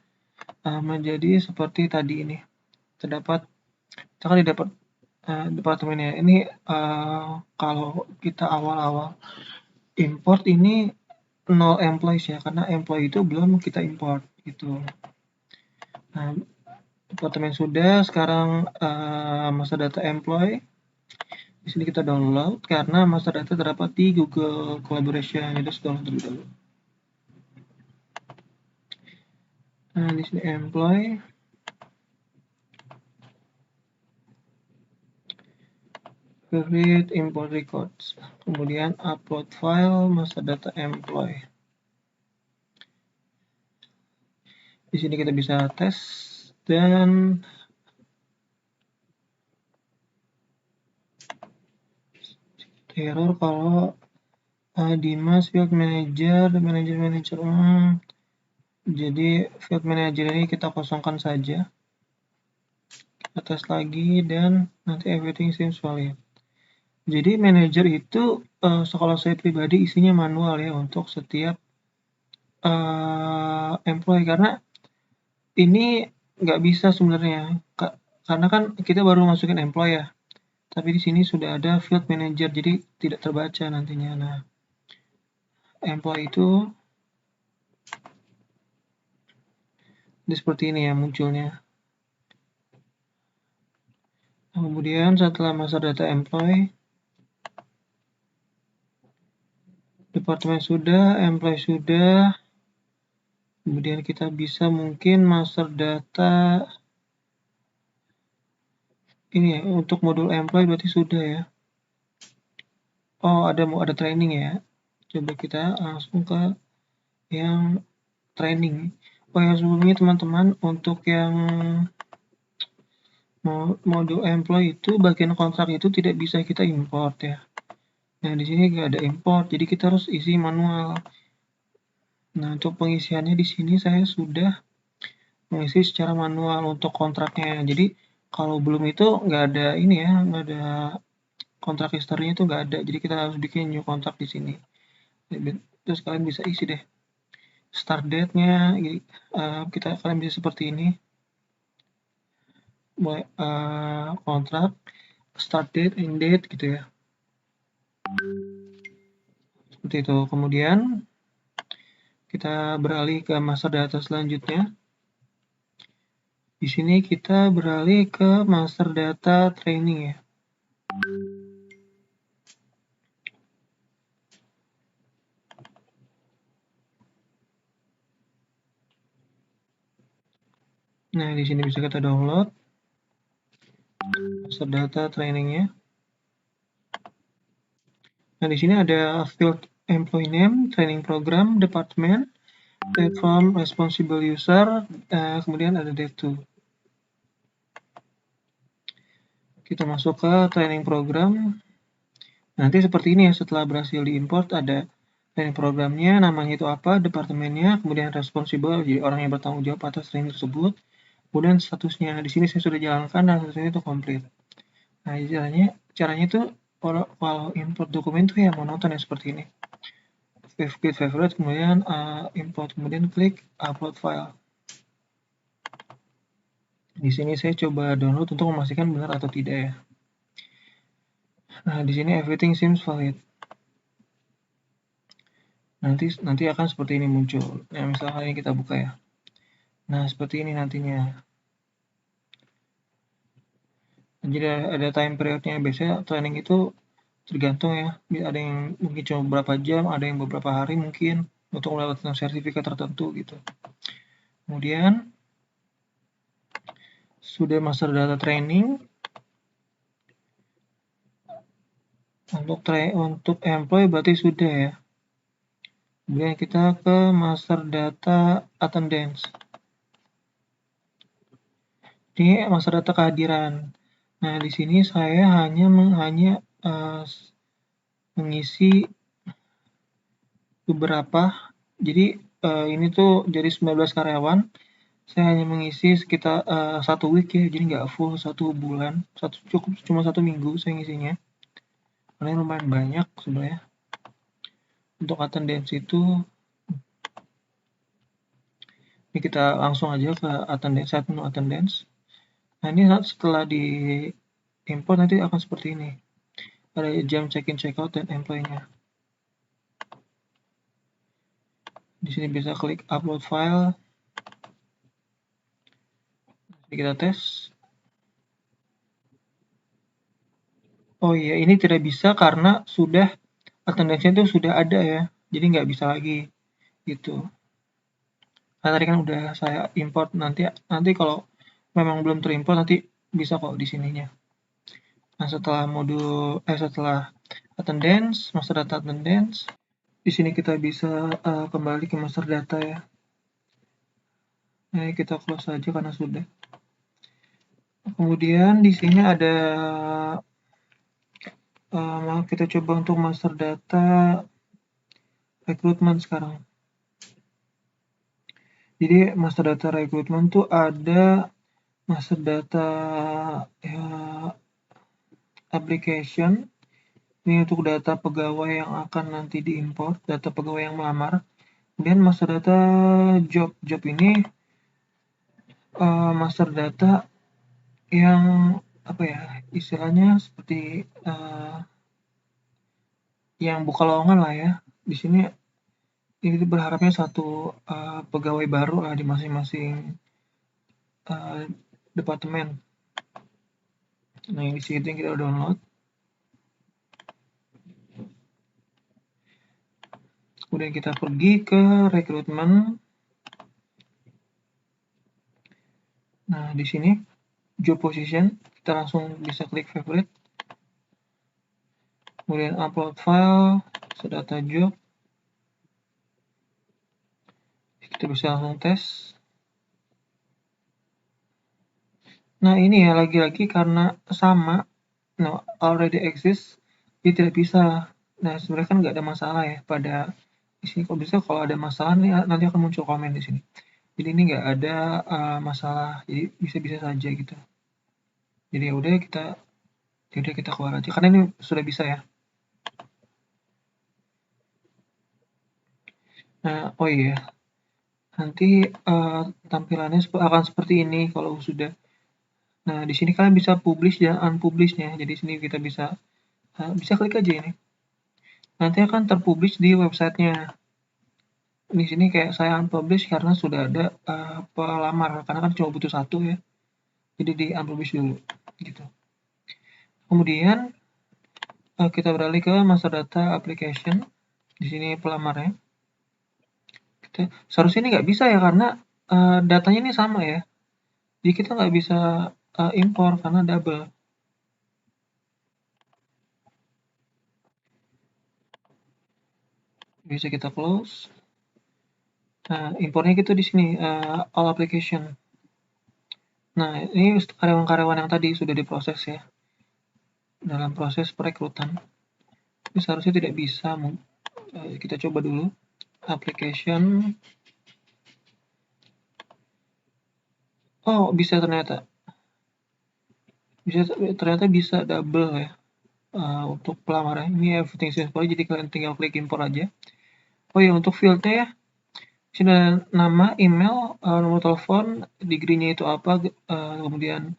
menjadi seperti tadi ini. Kita akan didapat departemennya. Ini kalau kita awal-awal import ini 0 employees ya, karena employee itu belum kita import gitu. Nah, departemen sudah, sekarang master data employee. Di sini kita download karena master data terdapat di Google Collaboration. Itu sudah download terlebih dahulu. Nah, di sini employee. Favorite import records. Kemudian upload file master data employee. Di sini kita bisa tes dan error kalau Dimas field manager. Jadi field manager ini kita kosongkan saja. Kita tes lagi dan nanti everything seems valid. Jadi manager itu kalau saya pribadi isinya manual ya untuk setiap employee, karena ini nggak bisa sebenarnya karena kan kita baru masukin employee ya. Tapi di sini sudah ada field manager, jadi tidak terbaca nantinya. Nah, employee itu seperti ini ya munculnya. Nah, kemudian setelah master data employee, departemen sudah, employee sudah, kemudian kita bisa mungkin master data ini ya, untuk modul employee berarti sudah ya. Oh, ada training ya. Coba kita langsung ke yang training. Oh ya, sebelumnya teman-teman, untuk yang modul employee itu bagian kontrak itu tidak bisa kita import ya. Nah, di sini nggak ada import, jadi kita harus isi manual. Nah, untuk pengisiannya di sini saya sudah mengisi secara manual untuk kontraknya. Jadi kalau belum itu nggak ada ini ya, nggak ada kontrak history-nya itu nggak ada. Jadi kita harus bikin new kontrak di sini. Terus kalian bisa isi deh. Start date-nya, kalian bisa seperti ini. Kontrak, start date, end date gitu ya. Seperti itu. Kemudian kita beralih ke master data selanjutnya. Di sini kita beralih ke master data training ya. Nah, di sini bisa kita download master data trainingnya. Nah, di sini ada field employee name, training program, department, platform, responsible user, kemudian ada date to. Kita masuk ke training program. Nanti seperti ini ya, setelah berhasil diimport ada training programnya, namanya itu apa, departemennya, kemudian responsible, jadi orang yang bertanggung jawab atas training tersebut, kemudian statusnya. Di sini saya sudah jalankan dan statusnya itu komplit. Nah, caranya itu kalau import dokumen tuh ya monoton ya seperti ini. Get favorite, kemudian import, kemudian klik upload file. Di sini saya coba download untuk memastikan benar atau tidak ya. Nah, di sini everything seems valid. Nanti akan seperti ini muncul. Nah, misalnya ini kita buka ya. Nah, seperti ini nantinya. Jadi ada time periodnya. Biasanya training itu tergantung ya. Ada yang mungkin cuma beberapa jam, ada yang beberapa hari mungkin untuk mendapatkan sertifikat tertentu gitu. Kemudian sudah master data training. Untuk employee berarti sudah ya. Kemudian kita ke master data attendance. Ini master data kehadiran. Nah, di sini saya hanya mengisi beberapa. Jadi ini tuh jadi 19 karyawan. Saya hanya mengisi sekitar 1 week ya, jadi nggak full 1 bulan. Cuma 1 minggu saya ngisinya. Karena lumayan banyak sebenarnya. Untuk attendance itu, ini kita langsung aja ke attendance, set menu attendance. Nah, ini setelah di import nanti akan seperti ini. Ada jam check-in, check-out, dan employee-nya. Di sini bisa klik upload file. Jadi kita tes. Oh iya, ini tidak bisa karena attendance-nya itu sudah ada ya. Jadi nggak bisa lagi gitu. Nah, tadi kan udah saya import, nanti kalau memang belum terimport nanti bisa kok di sininya. Nah, setelah attendance, master data attendance, di sini kita bisa kembali ke master data ya. Nah, kita close saja karena sudah. Kemudian di sini ada kita coba untuk master data rekrutmen sekarang. Jadi master data rekrutmen tuh ada master data application. Ini untuk data pegawai yang akan nanti diimport, data pegawai yang melamar. Kemudian master data job. Job ini master data yang apa ya, istilahnya seperti yang buka lowongan lah ya. Di sini ini berharapnya satu pegawai baru lah di masing-masing departemen. Nah, di sini yang kita download. Kemudian kita pergi ke rekrutmen. Nah, di sini job position, kita langsung bisa klik favorite. Kemudian upload file, data job. Kita bisa langsung tes. Nah, ini ya lagi-lagi karena sama, already exist, dia tidak bisa. Nah, sebenarnya kan nggak ada masalah ya pada di sini. Kalau bisa, kalau ada masalah nih nanti akan muncul komen di sini. Jadi ini nggak ada masalah, jadi bisa-bisa saja gitu. Jadi ya udah kita keluar aja karena ini sudah bisa ya. Nah, oh iya, nanti tampilannya akan seperti ini kalau sudah. Nah, di sini kalian bisa publish dan unpublish-nya. Jadi sini kita bisa klik aja ini. Nanti akan terpublish di websitenya. Di sini kayak saya unpublish karena sudah ada pelamar, karena kan cuma butuh 1 ya. Jadi di unpublish dulu gitu. Kemudian kita beralih ke master data application. Di sini pelamarnya. Seharusnya ini nggak bisa ya karena datanya ini sama ya. Jadi kita nggak bisa import karena double. Bisa kita close. Nah, importnya gitu di sini all application. Nah, ini karyawan-karyawan yang tadi sudah diproses ya dalam proses perekrutan. Ini seharusnya tidak bisa. Kita coba dulu application. Oh, bisa ternyata. Ternyata bisa double ya. Untuk pelamaran ini everything simple, jadi kalian tinggal klik import aja. Oh ya, untuk fieldnya ya, sini ada nama, email, nomor telepon, degree-nya itu apa, kemudian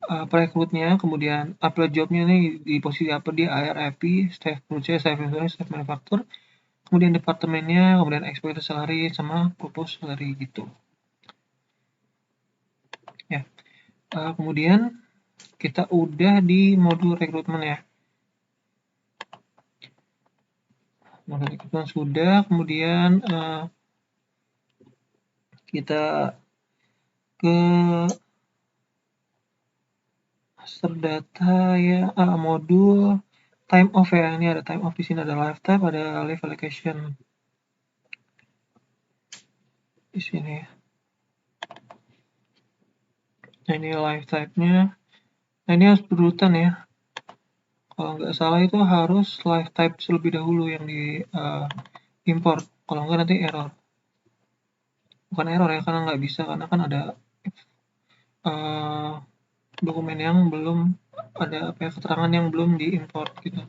perekrutnya, kemudian apply jobnya nih di posisi apa, di IRFP, staff producer, staff insurance, staff manufacturer, kemudian departemennya, kemudian expected salary sama proposed salary gitu. Ya, kemudian kita udah di modul rekrutmen ya. Modul rekrutmen sudah, kemudian kita ke master data ya, modul time off ya. Ini ada time off, di sini ada live type, ada live allocation di sini. Nah, ini live type-nya. Nah, ini harus berurutan ya. Kalau nggak salah itu harus live type terlebih dahulu yang di import. Kalau nggak nanti error. Bukan error ya, karena nggak bisa, karena kan ada dokumen yang belum ada keterangan yang belum diimport gitu.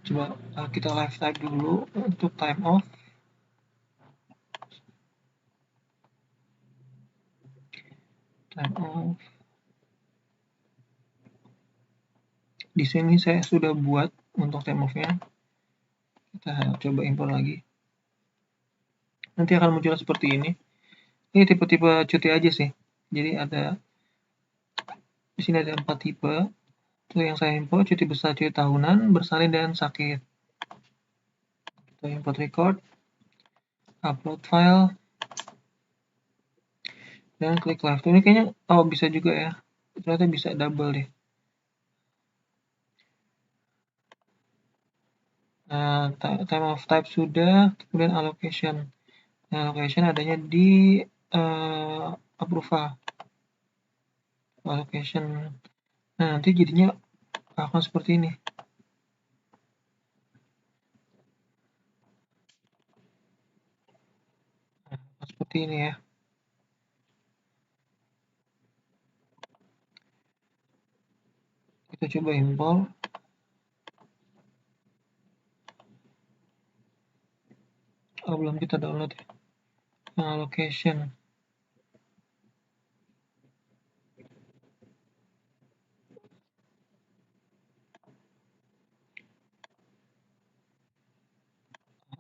Coba kita live type dulu untuk time off. Time off. Di sini saya sudah buat untuk time off-nya. Kita coba import lagi. Nanti akan muncul seperti ini. Ini tipe-tipe cuti aja sih. Jadi ada di sini ada 4 tipe. Itu yang saya import, cuti besar, cuti tahunan, bersalin, dan sakit. Kita import record, upload file, dan klik live. Ini kayaknya, oh bisa juga ya. Ternyata bisa double deh. Nah, time of type sudah, kemudian allocation. Nah, allocation adanya di approval. Allocation. Nah, nanti jadinya akan seperti ini. Nah, seperti ini ya. Kita coba import. Oh, belum kita download ya. Allocation.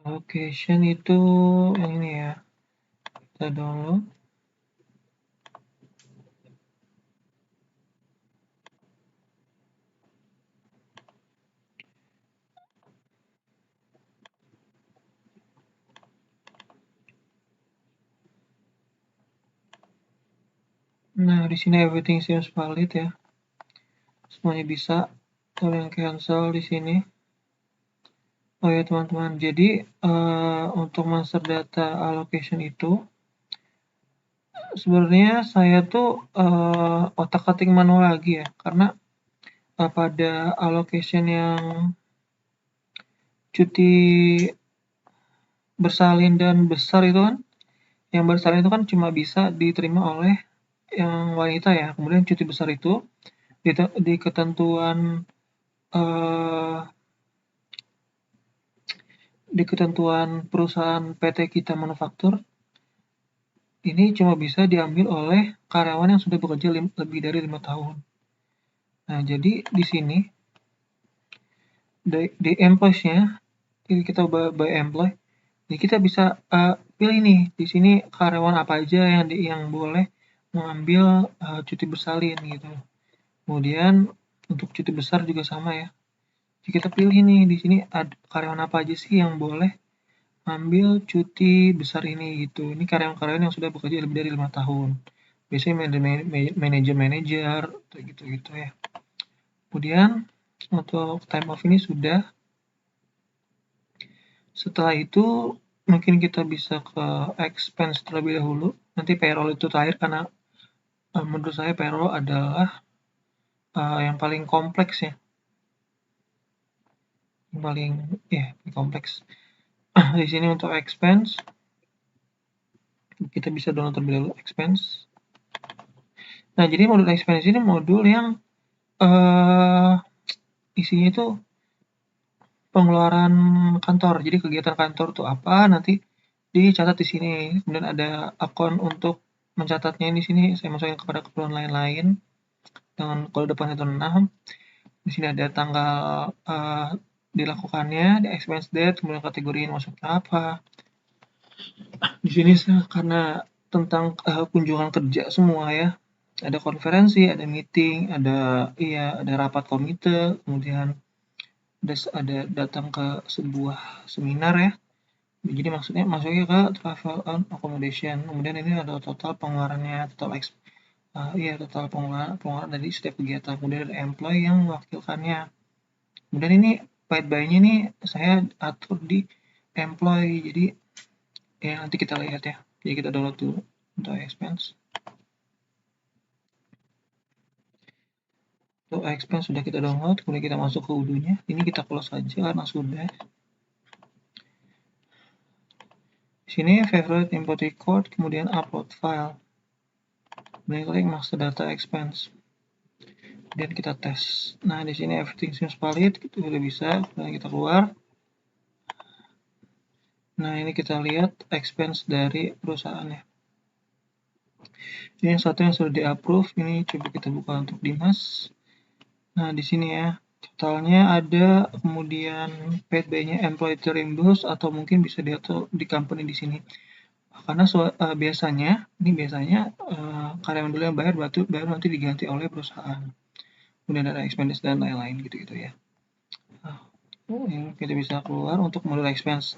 Allocation itu yang ini ya. Kita download. Nah, di sini everything seems valid ya. Semuanya bisa. Kalian cancel di sini. Oh ya teman-teman, jadi untuk master data allocation itu sebenarnya saya tuh otak-atik manual lagi ya, karena pada allocation yang cuti bersalin dan besar itu kan, yang bersalin itu kan cuma bisa diterima oleh yang wanita ya. Kemudian cuti besar itu di ketentuan perusahaan PT Kita Manufaktur ini cuma bisa diambil oleh karyawan yang sudah bekerja lebih dari 5 tahun. Nah, jadi di sini di employees-nya kita by employee, jadi kita bisa pilih nih di sini karyawan apa aja yang boleh mengambil cuti bersalin gitu. Kemudian untuk cuti besar juga sama ya. Jadi kita pilih nih di sini ada karyawan apa aja sih yang boleh ambil cuti besar ini gitu. Ini karyawan-karyawan yang sudah bekerja lebih dari 5 tahun. Biasanya manajer gitu ya. Kemudian untuk time off ini sudah. Setelah itu mungkin kita bisa ke expense terlebih dahulu. Nanti payroll itu terakhir, karena menurut saya payroll adalah yang paling kompleks ya. yang paling kompleks. Di sini untuk expense, kita bisa download terlebih dahulu expense. Nah, jadi modul expense ini modul yang isinya itu pengeluaran kantor. Jadi kegiatan kantor tuh apa, nanti dicatat di sini. Kemudian ada akun untuk mencatatnya di sini. Saya masukin kepada keperluan lain-lain dengan kode depan 16. Di sini ada tanggal dilakukannya, di expense date, kemudian kategori masuknya apa. Di sini karena tentang kunjungan kerja semua ya. Ada konferensi, ada meeting, ada rapat komite, kemudian ada datang ke sebuah seminar ya. Jadi maksudnya masuknya ke travel and accommodation. Kemudian ini ada total pengeluarannya, total pengeluaran dari setiap kegiatan. Kemudian ada employee yang mewakilkannya. Kemudian ini paid by-nya nih saya atur di employee. Jadi ya nanti kita lihat ya. Jadi kita download dulu untuk expense. Untuk expense sudah kita download, kemudian kita masuk ke UDO-nya. Ini kita close aja karena sudah. Di sini favorite import record, kemudian upload file. Kemudian klik master data expense. Dan kita tes. Nah, di sini everything seems valid, itu udah bisa. Kemudian kita keluar. Nah, ini kita lihat expense dari perusahaannya. Ini yang satu yang sudah di-approve, ini coba kita buka untuk Dimas. Nah, di sini ya, totalnya ada, kemudian paid by-nya employee reimburse atau mungkin bisa diatur di company di sini. Karena biasanya karyawan dulu yang bayar, baru nanti diganti oleh perusahaan. Kemudian ada expense dan lain-lain gitu-gitu ya. Ini kita bisa keluar untuk modul expense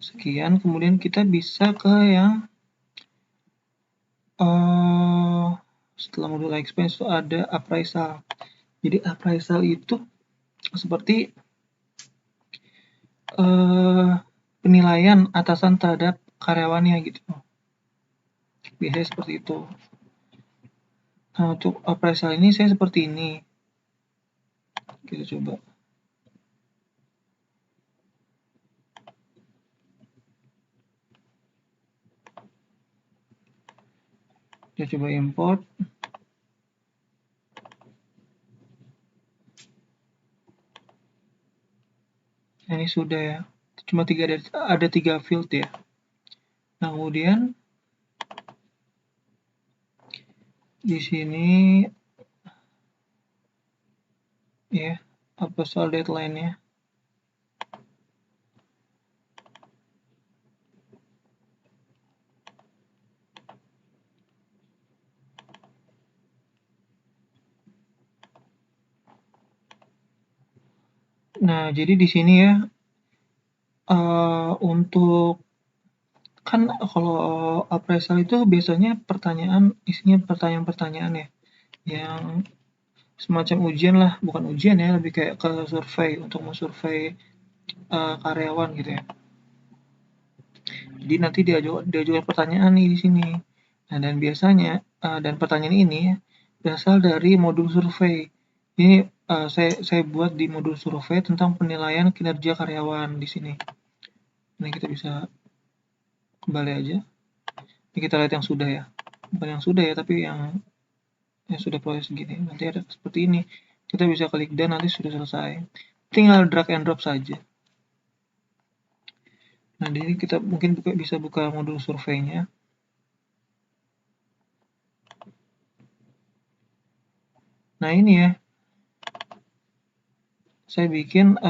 sekian. Kemudian kita bisa ke yang setelah modul expense itu ada appraisal. Jadi appraisal itu seperti penilaian atasan terhadap karyawannya gitu. Biasanya seperti itu. Nah, untuk appraisal ini saya seperti ini. Kita coba. Kita coba import. Nah, ini sudah ya. Cuma ada 3 field ya. Nah, kemudian di sini ya, apa soal deadline-nya. Nah, jadi di sini ya, untuk kan kalau appraisal itu biasanya isinya pertanyaan-pertanyaan ya, yang semacam ujian lah, bukan ujian ya, lebih kayak ke survei, untuk mensurvei karyawan gitu ya. Jadi nanti diajukan pertanyaan nih di sini. Nah, dan biasanya dan pertanyaan ini berasal dari modul survei. Ini saya buat di modul survei tentang penilaian kinerja karyawan di sini. Ini kita bisa kembali aja. Ini kita lihat yang sudah ya. Bukan yang sudah ya, tapi yang sudah proses segini. Nanti ada seperti ini. Kita bisa klik dan nanti sudah selesai. Tinggal drag and drop saja. Nah, di sini kita mungkin bisa buka modul surveinya. Nah, ini ya. Saya bikin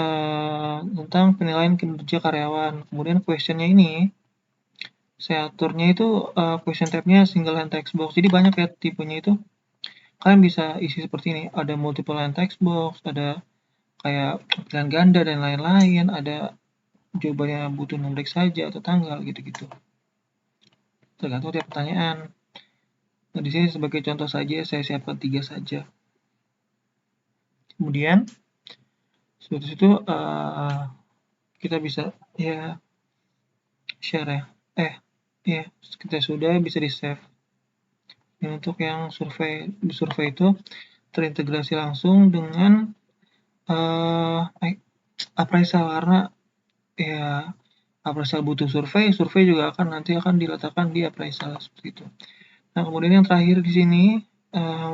tentang penilaian kinerja karyawan. Kemudian question-nya ini saya aturnya itu question type-nya single line text box. Jadi banyak ya tipenya itu. Kalian bisa isi seperti ini. Ada multiple line text box, ada kayak pilihan ganda dan lain-lain, ada jawabannya butuh numerik saja atau tanggal gitu-gitu. Tergantung tiap pertanyaan. Nah, di sini sebagai contoh saja saya siapkan 3 saja. Kemudian seperti itu kita bisa ya share ya. Kita sudah bisa di save. Untuk yang survei itu terintegrasi langsung dengan appraisal, karena ya appraisal butuh survei juga nanti akan diletakkan di appraisal seperti itu. Nah, kemudian yang terakhir di sini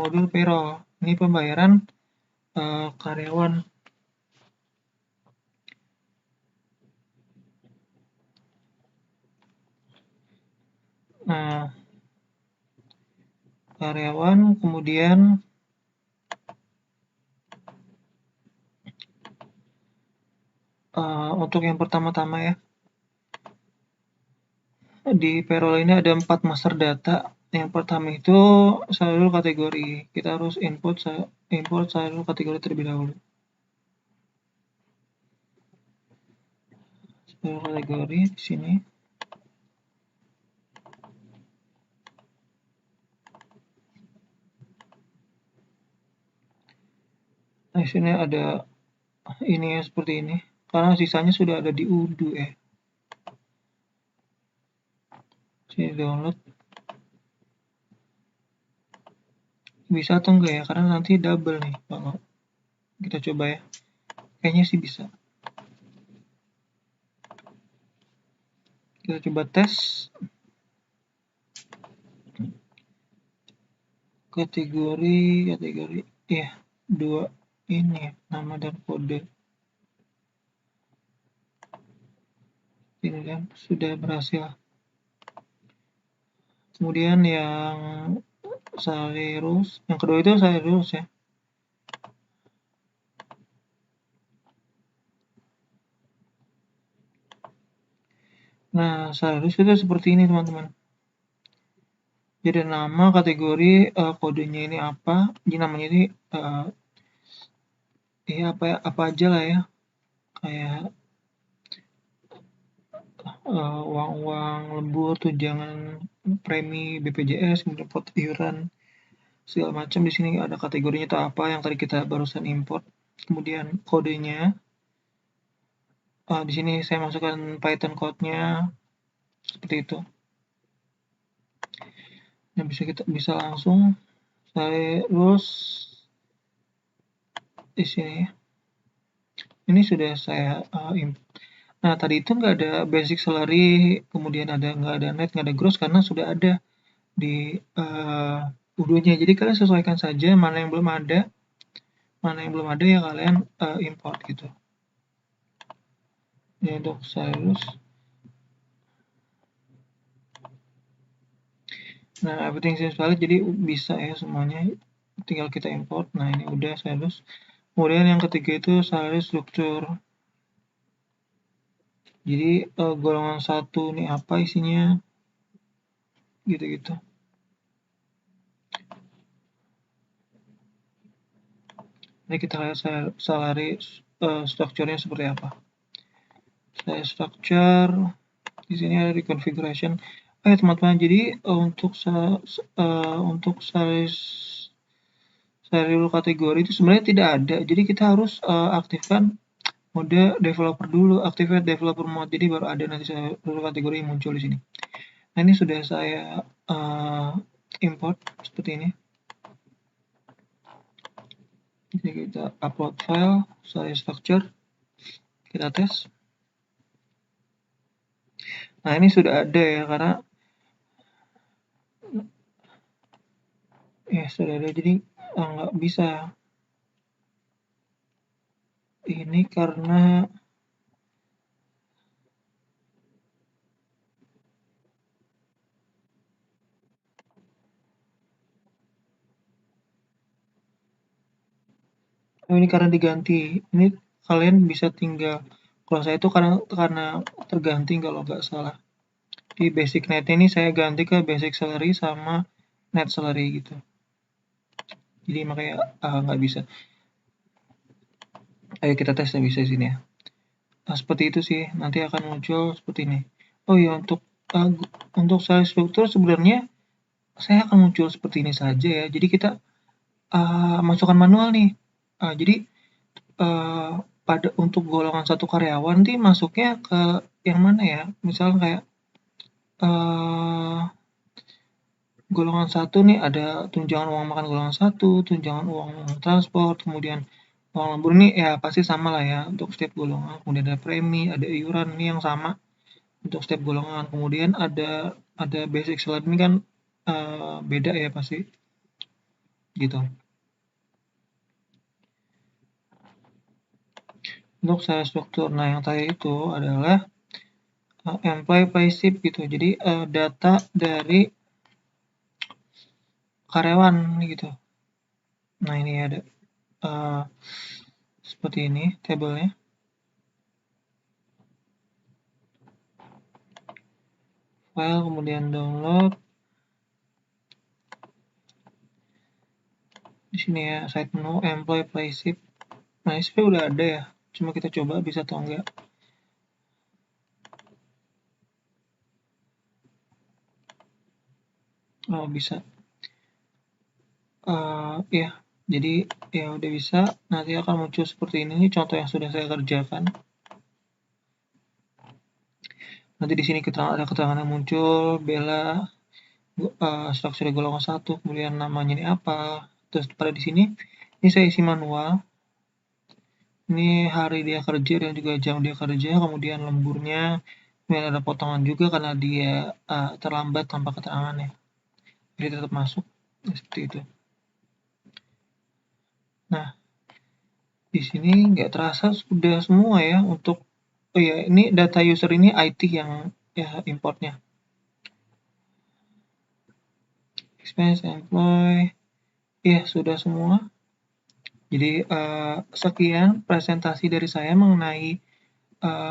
modul payroll. Ini pembayaran karyawan. Nah, karyawan kemudian untuk yang pertama-tama ya, di payroll ini ada 4 master data. Yang pertama itu saldo kategori. Kita harus import saldo kategori terlebih dahulu. Saldo kategori di sini. Nah, di sini ada ini ya, seperti ini. Karena sisanya sudah ada di Udu ya. Sini download. Bisa atau enggak ya? Karena nanti double nih kalau kita coba ya. Kayaknya sih bisa. Kita coba tes. Kategori ya, 2 ini nama dan kode. Ini kan sudah berhasil. Kemudian yang Salirus, yang kedua itu Salirus ya. Nah, Salirus itu seperti ini teman-teman. Jadi nama, kategori, kodenya ini apa? Jadi namanya ini ya apa aja lah ya. Kayak uang-uang lembur, tunjangan premi BPJS, kemudian pot iuran, segala macam. Di sini ada kategorinya itu apa yang tadi kita barusan import. Kemudian kodenya. Di sini saya masukkan Python code-nya seperti itu. Nah, kita bisa langsung terus di sini. Ini sudah saya import. Nah, tadi itu nggak ada basic salary, kemudian nggak ada net, nggak ada gross karena sudah ada di Udo-nya. Jadi kalian sesuaikan saja mana yang belum ada ya kalian import gitu. Ini untuk Cyrus. Nah, everything seems valid, jadi bisa ya semuanya. Tinggal kita import. Nah, ini udah Cyrus. Kemudian yang ketiga itu salary structure. Jadi golongan 1 ini apa isinya? Gitu-gitu. Ini kita lihat salary structure-nya seperti apa. Salary structure di sini ada di configuration. Ya teman-teman, jadi untuk salary kategori itu sebenarnya tidak ada. Jadi kita harus aktifkan mode developer dulu, activate developer mode. Jadi baru ada nanti seluruh kategori yang muncul di sini. Nah, ini sudah saya import seperti ini. Jadi kita upload file, salary structure, kita tes. Nah, ini sudah ada ya, karena ya sudah ada, jadi nggak bisa. Ini karena ini karena diganti. Ini kalian bisa tinggal, kalau saya itu karena terganti kalau nggak salah. Di basic net ini saya ganti ke basic salary sama net salary gitu. Jadi makanya nggak bisa. Ayo kita tes yang bisa di sini ya. Nah, seperti itu sih, nanti akan muncul seperti ini. Oh iya, untuk salary struktur sebenarnya saya akan muncul seperti ini saja ya. Jadi kita masukkan manual nih. Jadi untuk golongan 1 karyawan nih masuknya ke yang mana ya? Misalnya kayak golongan 1 nih ada tunjangan uang makan golongan 1, tunjangan uang transport, kemudian Uang lembur ini ya pasti sama lah ya untuk setiap golongan. Kemudian ada premi, ada iuran ini yang sama untuk setiap golongan. Kemudian ada basic salary ini kan beda ya pasti gitu. Untuk salary struktur, nah yang tadi itu adalah employee payslip gitu. Jadi data dari karyawan gitu. Nah ini ada seperti ini tabelnya. File kemudian download. Di sini ya side menu employee payslip. Nah ini sebenarnya udah ada ya. Cuma kita coba bisa atau enggak. Oh bisa. Ya, jadi ya udah bisa. Nanti akan muncul seperti ini. Ini contoh yang sudah saya kerjakan. Nanti di sini ada keterangan yang muncul, Bella, struktur golongan 1, kemudian namanya ini apa. Terus pada di sini, ini saya isi manual. Ini hari dia kerja dan juga jam dia kerja, kemudian lemburnya, kemudian ada potongan juga karena dia terlambat tanpa keterangannya. Jadi tetap masuk, seperti itu. Nah, di sini nggak terasa sudah semua ya untuk ya ini data user ini IT yang ya importnya. Expense employee ya sudah semua. Jadi sekian presentasi dari saya mengenai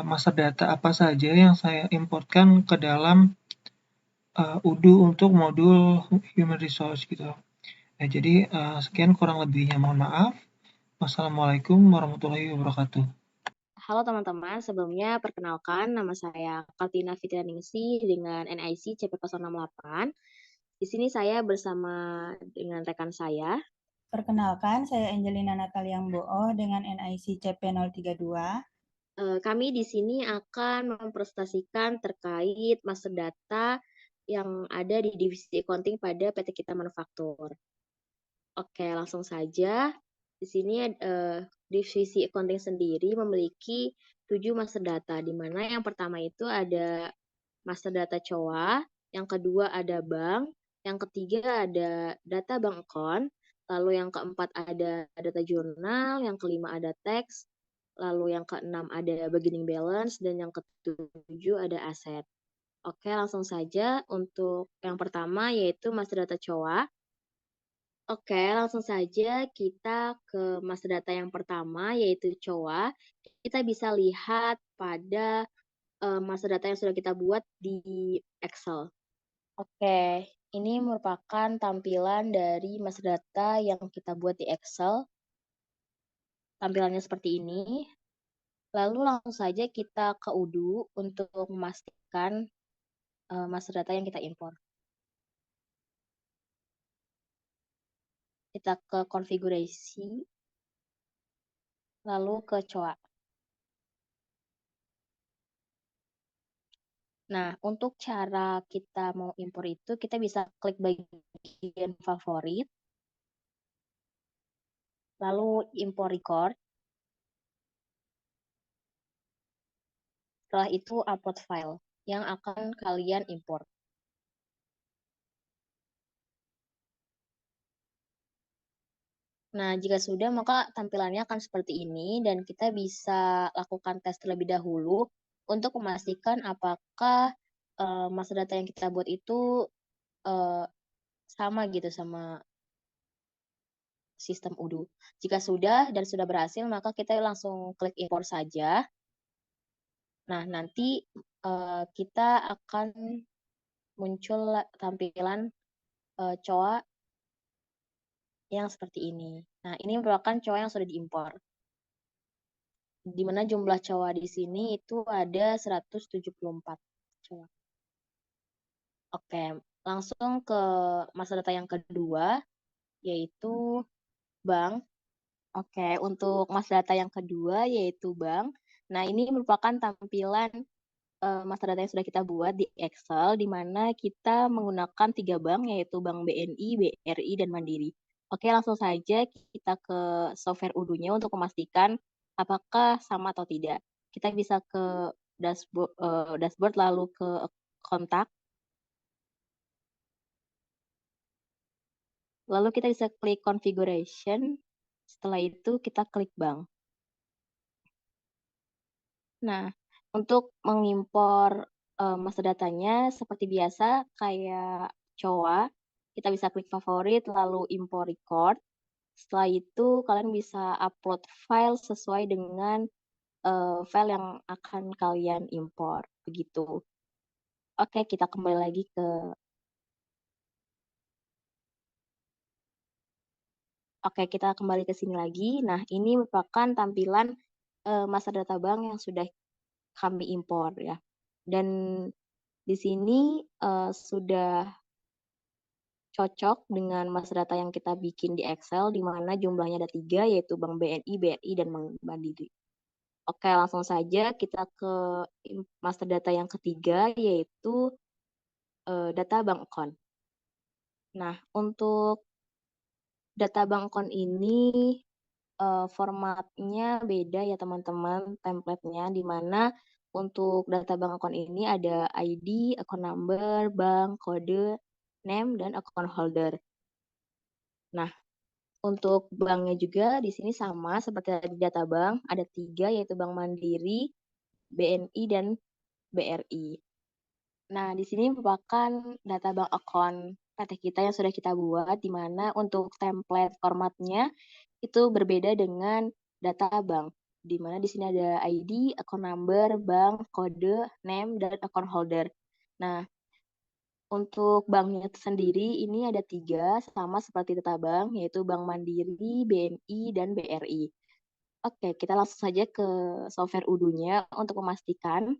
master data apa saja yang saya importkan ke dalam UDU untuk modul Human Resource gitu. Nah, jadi sekian kurang lebihnya mohon maaf. Wassalamualaikum warahmatullahi wabarakatuh. Halo teman-teman, sebelumnya perkenalkan nama saya Kaltina Fitrianingsih dengan NIC CP068. Di sini saya bersama dengan rekan saya. Perkenalkan, saya Angelina Natalia Mboo dengan NIC CP032. Kami di sini akan mempresentasikan terkait master data yang ada di divisi accounting pada PT Kita Manufaktur. Oke, langsung saja. Di sini divisi accounting sendiri memiliki 7 master data, di mana yang pertama itu ada master data COA, yang kedua ada bank, yang ketiga ada data bank account, lalu yang keempat ada data jurnal, yang kelima ada teks, lalu yang keenam ada beginning balance, dan yang ketujuh ada aset. Oke, langsung saja untuk yang pertama yaitu master data COA. Oke, langsung saja kita ke master data yang pertama yaitu COA. Kita bisa lihat pada master data yang sudah kita buat di Excel. Oke, ini merupakan tampilan dari master data yang kita buat di Excel. Tampilannya seperti ini. Lalu langsung saja kita ke UDU untuk memastikan master data yang kita import. Kita ke konfigurasi, lalu ke COA. Nah, untuk cara kita mau impor itu, kita bisa klik bagian favorit, lalu import record. Setelah itu upload file yang akan kalian import. Nah, jika sudah, maka tampilannya akan seperti ini, dan kita bisa lakukan tes terlebih dahulu untuk memastikan apakah master data yang kita buat itu sama gitu sama sistem UDU. Jika sudah dan sudah berhasil, maka kita langsung klik import saja. Nah, nanti kita akan muncul tampilan COA yang seperti ini. Nah, ini merupakan COA yang sudah diimpor. Di mana jumlah COA di sini itu ada 174 COA. Oke, langsung ke master data yang kedua, yaitu bank. Oke, untuk master data yang kedua, yaitu bank. Nah, ini merupakan tampilan master data yang sudah kita buat di Excel, di mana kita menggunakan 3 bank, yaitu Bank BNI, BRI, dan Mandiri. Oke, langsung saja kita ke software Udo-nya untuk memastikan apakah sama atau tidak. Kita bisa ke dashboard lalu ke kontak, lalu kita bisa klik configuration, setelah itu kita klik bank. Nah, untuk mengimpor master datanya seperti biasa kayak COA, kita bisa klik favorit lalu import record. Setelah itu kalian bisa upload file sesuai dengan file yang akan kalian import, begitu. Oke, kita kembali lagi ke Oke, kita kembali ke sini lagi. Nah, ini merupakan tampilan master data bank yang sudah kami impor ya. Dan di sini sudah cocok dengan master data yang kita bikin di Excel, di mana jumlahnya ada 3, yaitu Bank BNI, BRI, dan Bank Mandiri. Oke, langsung saja kita ke master data yang ketiga, yaitu data bank account. Nah, untuk data bank account ini formatnya beda ya teman-teman, template-nya, di mana untuk data bank account ini ada ID, account number, bank, kode, name, dan account holder. Nah, untuk banknya juga di sini sama seperti di data bank, ada 3 yaitu Bank Mandiri, BNI, dan BRI. Nah, di sini merupakan data bank account PT kita yang sudah kita buat, di mana untuk template formatnya itu berbeda dengan data bank, di mana di sini ada ID, account number, bank, kode, name, dan account holder. Nah, untuk banknya sendiri ini ada 3, sama seperti data bank, yaitu Bank Mandiri, BNI, dan BRI. Oke, kita langsung saja ke software Udo-nya untuk memastikan.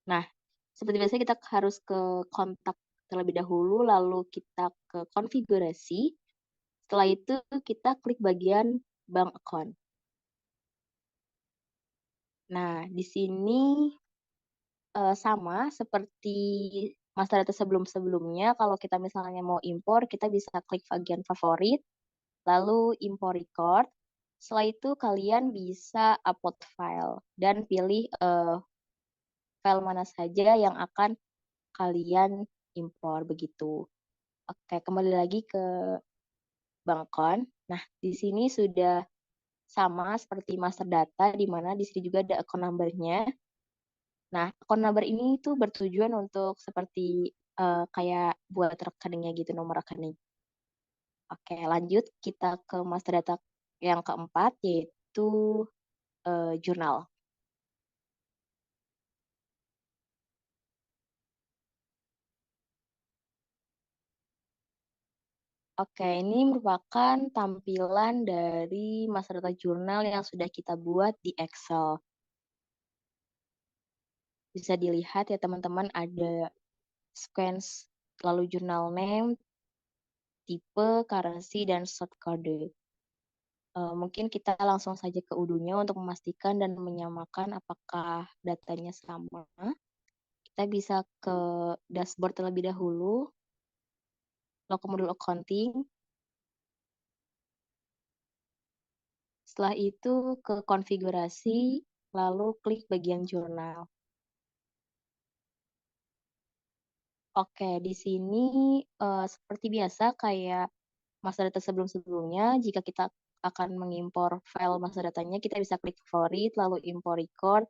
Nah, seperti biasa kita harus ke kontak terlebih dahulu, lalu kita ke konfigurasi. Setelah itu kita klik bagian bank account. Nah, di sini sama seperti master data sebelum-sebelumnya, kalau kita misalnya mau impor, kita bisa klik bagian favorit, lalu import record. Setelah itu kalian bisa upload file dan pilih file mana saja yang akan kalian impor begitu. Oke, kembali lagi ke bank account. Nah, di sini sudah sama seperti master data, di mana di sini juga ada account number-nya. Nah, account number ini tuh bertujuan untuk seperti kayak buat rekeningnya gitu, nomor rekening. Oke, lanjut kita ke master data yang keempat, yaitu jurnal. Oke, ini merupakan tampilan dari master data jurnal yang sudah kita buat di Excel. Bisa dilihat ya teman-teman, ada sequence, lalu jurnal name, tipe, currency, dan sort code. Mungkin kita langsung saja ke Udo-nya untuk memastikan dan menyamakan apakah datanya sama. Kita bisa ke dashboard terlebih dahulu, lalu ke modul accounting. Setelah itu ke konfigurasi, lalu klik bagian jurnal. Oke, di sini seperti biasa kayak master data sebelum-sebelumnya, jika kita akan mengimpor file master datanya, kita bisa klik favorit, lalu import record,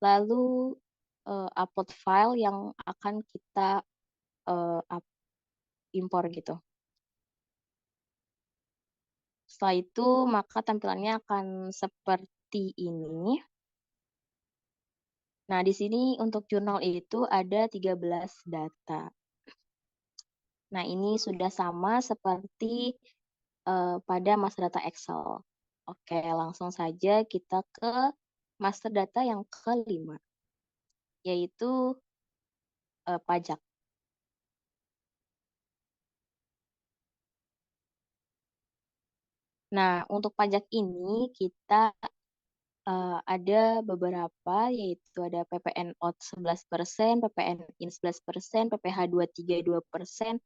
lalu upload file yang akan kita impor gitu. Setelah itu, maka tampilannya akan seperti ini. Nah, di sini untuk jurnal itu ada 13 data. Nah, ini sudah sama seperti pada master data Excel. Oke, langsung saja kita ke master data yang kelima, yaitu pajak. Nah, untuk pajak ini kita ada beberapa, yaitu ada PPN out 11%, PPN in 11%, PPh 23 2%,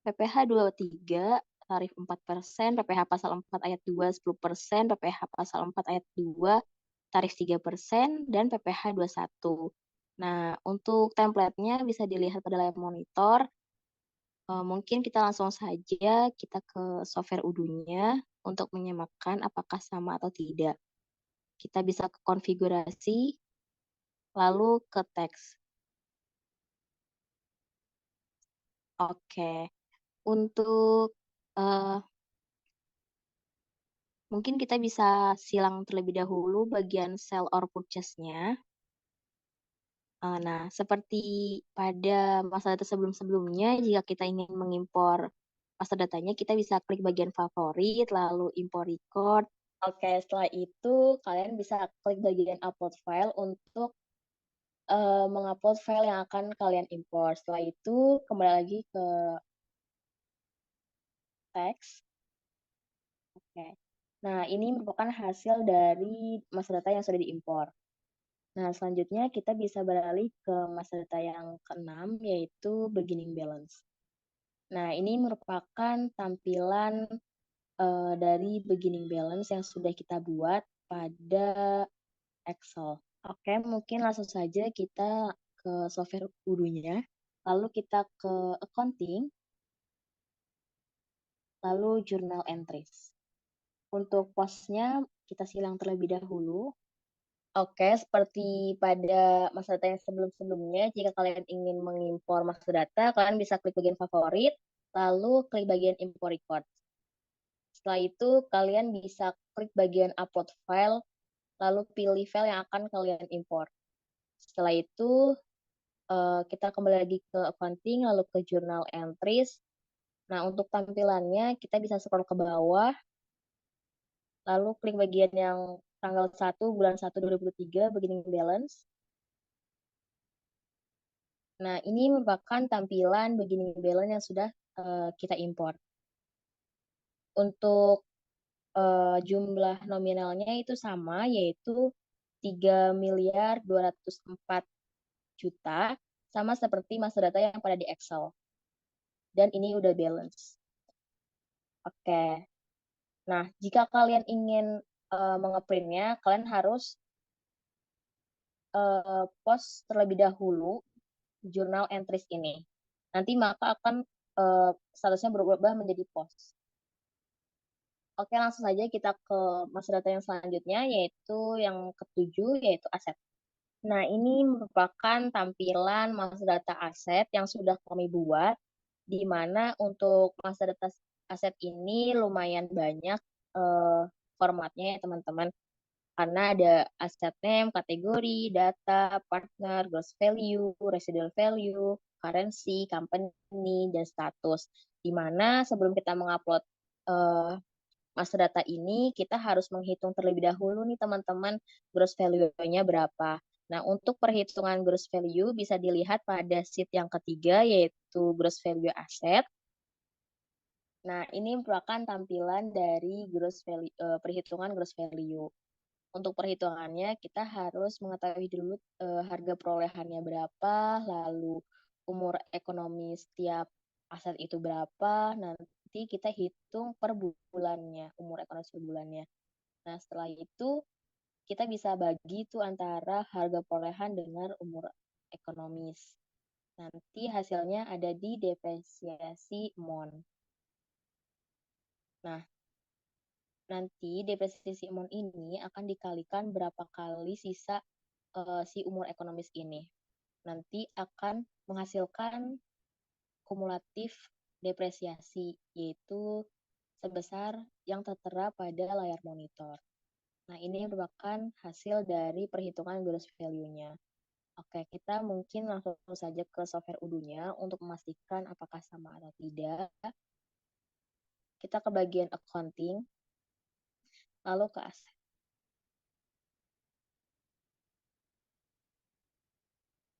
PPh 23 tarif 4%, PPh pasal 4 ayat 2 10%, PPh pasal 4 ayat 2 tarif 3%, dan PPh 21. Nah, untuk template-nya bisa dilihat pada layar monitor. Mungkin kita langsung saja kita ke software Udo-nya untuk menyamakan apakah sama atau tidak. Kita bisa ke konfigurasi, lalu ke teks. Oke, untuk mungkin kita bisa silang terlebih dahulu bagian sell or purchase-nya. Nah, seperti pada masalah data sebelum-sebelumnya, jika kita ingin mengimpor master datanya, kita bisa klik bagian favorit, lalu import record. Oke, setelah itu kalian bisa klik bagian upload file untuk mengupload file yang akan kalian import. Setelah itu, kembali lagi ke teks. Oke. Nah, ini merupakan hasil dari master data yang sudah diimpor. Nah, selanjutnya kita bisa beralih ke master data yang keenam, yaitu beginning balance. Nah, ini merupakan tampilan dari beginning balance yang sudah kita buat pada Excel. Oke, mungkin langsung saja kita ke software Udo-nya, lalu kita ke accounting, lalu journal entries. Untuk posnya kita silang terlebih dahulu. Oke, seperti pada master data yang sebelum-sebelumnya, jika kalian ingin mengimpor master data, kalian bisa klik bagian favorit, lalu klik bagian import record. Setelah itu, kalian bisa klik bagian upload file, lalu pilih file yang akan kalian import. Setelah itu, kita kembali lagi ke accounting, lalu ke journal entries. Nah, untuk tampilannya, kita bisa scroll ke bawah, lalu klik bagian yang tanggal 1 bulan 1 2023, beginning balance. Nah, ini merupakan tampilan beginning balance yang sudah kita import. Untuk jumlah nominalnya itu sama, yaitu 3.204.000.000, sama seperti master data yang pada di Excel. Dan ini udah balance. Oke. Nah, jika kalian ingin mengeprintnya, kalian harus post terlebih dahulu journal entries ini. Nanti maka akan statusnya berubah menjadi post. Oke, langsung saja kita ke master data yang selanjutnya, yaitu yang ketujuh, yaitu aset. Nah, ini merupakan tampilan master data aset yang sudah kami buat, di mana untuk master data aset ini lumayan banyak formatnya ya teman-teman. Karena ada asset name, kategori, data, partner, gross value, residual value, currency, company, dan status. Di mana sebelum kita mengupload master data ini, kita harus menghitung terlebih dahulu nih teman-teman, gross value-nya berapa. Nah, untuk perhitungan gross value bisa dilihat pada sheet yang ketiga, yaitu gross value asset. Nah, ini merupakan tampilan dari gross value, perhitungan gross value. Untuk perhitungannya, kita harus mengetahui dulu harga perolehannya berapa, lalu umur ekonomi setiap aset itu berapa, nanti kita hitung per bulannya, umur ekonomi per bulannya. Nah, setelah itu, kita bisa bagi itu antara harga perolehan dengan umur ekonomis. Nanti hasilnya ada di depresiasi MON. Nah, nanti depresiasi MON ini akan dikalikan berapa kali sisa si umur ekonomis ini. Nanti akan menghasilkan kumulatif depresiasi, yaitu sebesar yang tertera pada layar monitor. Nah, ini merupakan hasil dari perhitungan gross value-nya. Oke, kita mungkin langsung saja ke software Udo-nya untuk memastikan apakah sama atau tidak. Kita ke bagian accounting, lalu ke aset.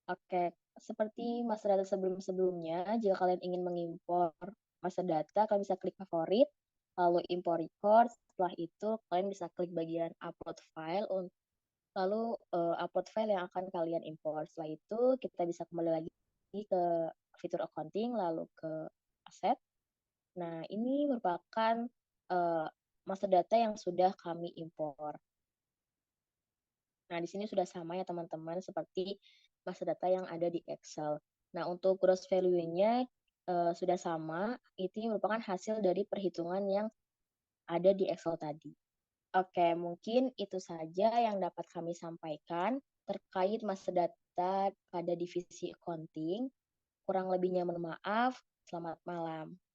Oke, seperti master data sebelum-sebelumnya, jika kalian ingin mengimpor master data, kalian bisa klik favorit, lalu import record. Setelah itu, kalian bisa klik bagian upload file, lalu upload file yang akan kalian import. Setelah itu, kita bisa kembali lagi ke fitur accounting, lalu ke aset. Nah, ini merupakan master data yang sudah kami impor. Nah, di sini sudah sama ya teman-teman seperti master data yang ada di Excel. Nah, untuk gross value-nya sudah sama, itu merupakan hasil dari perhitungan yang ada di Excel tadi. Oke, mungkin itu saja yang dapat kami sampaikan terkait master data pada divisi accounting. Kurang lebihnya mohon maaf. Selamat malam.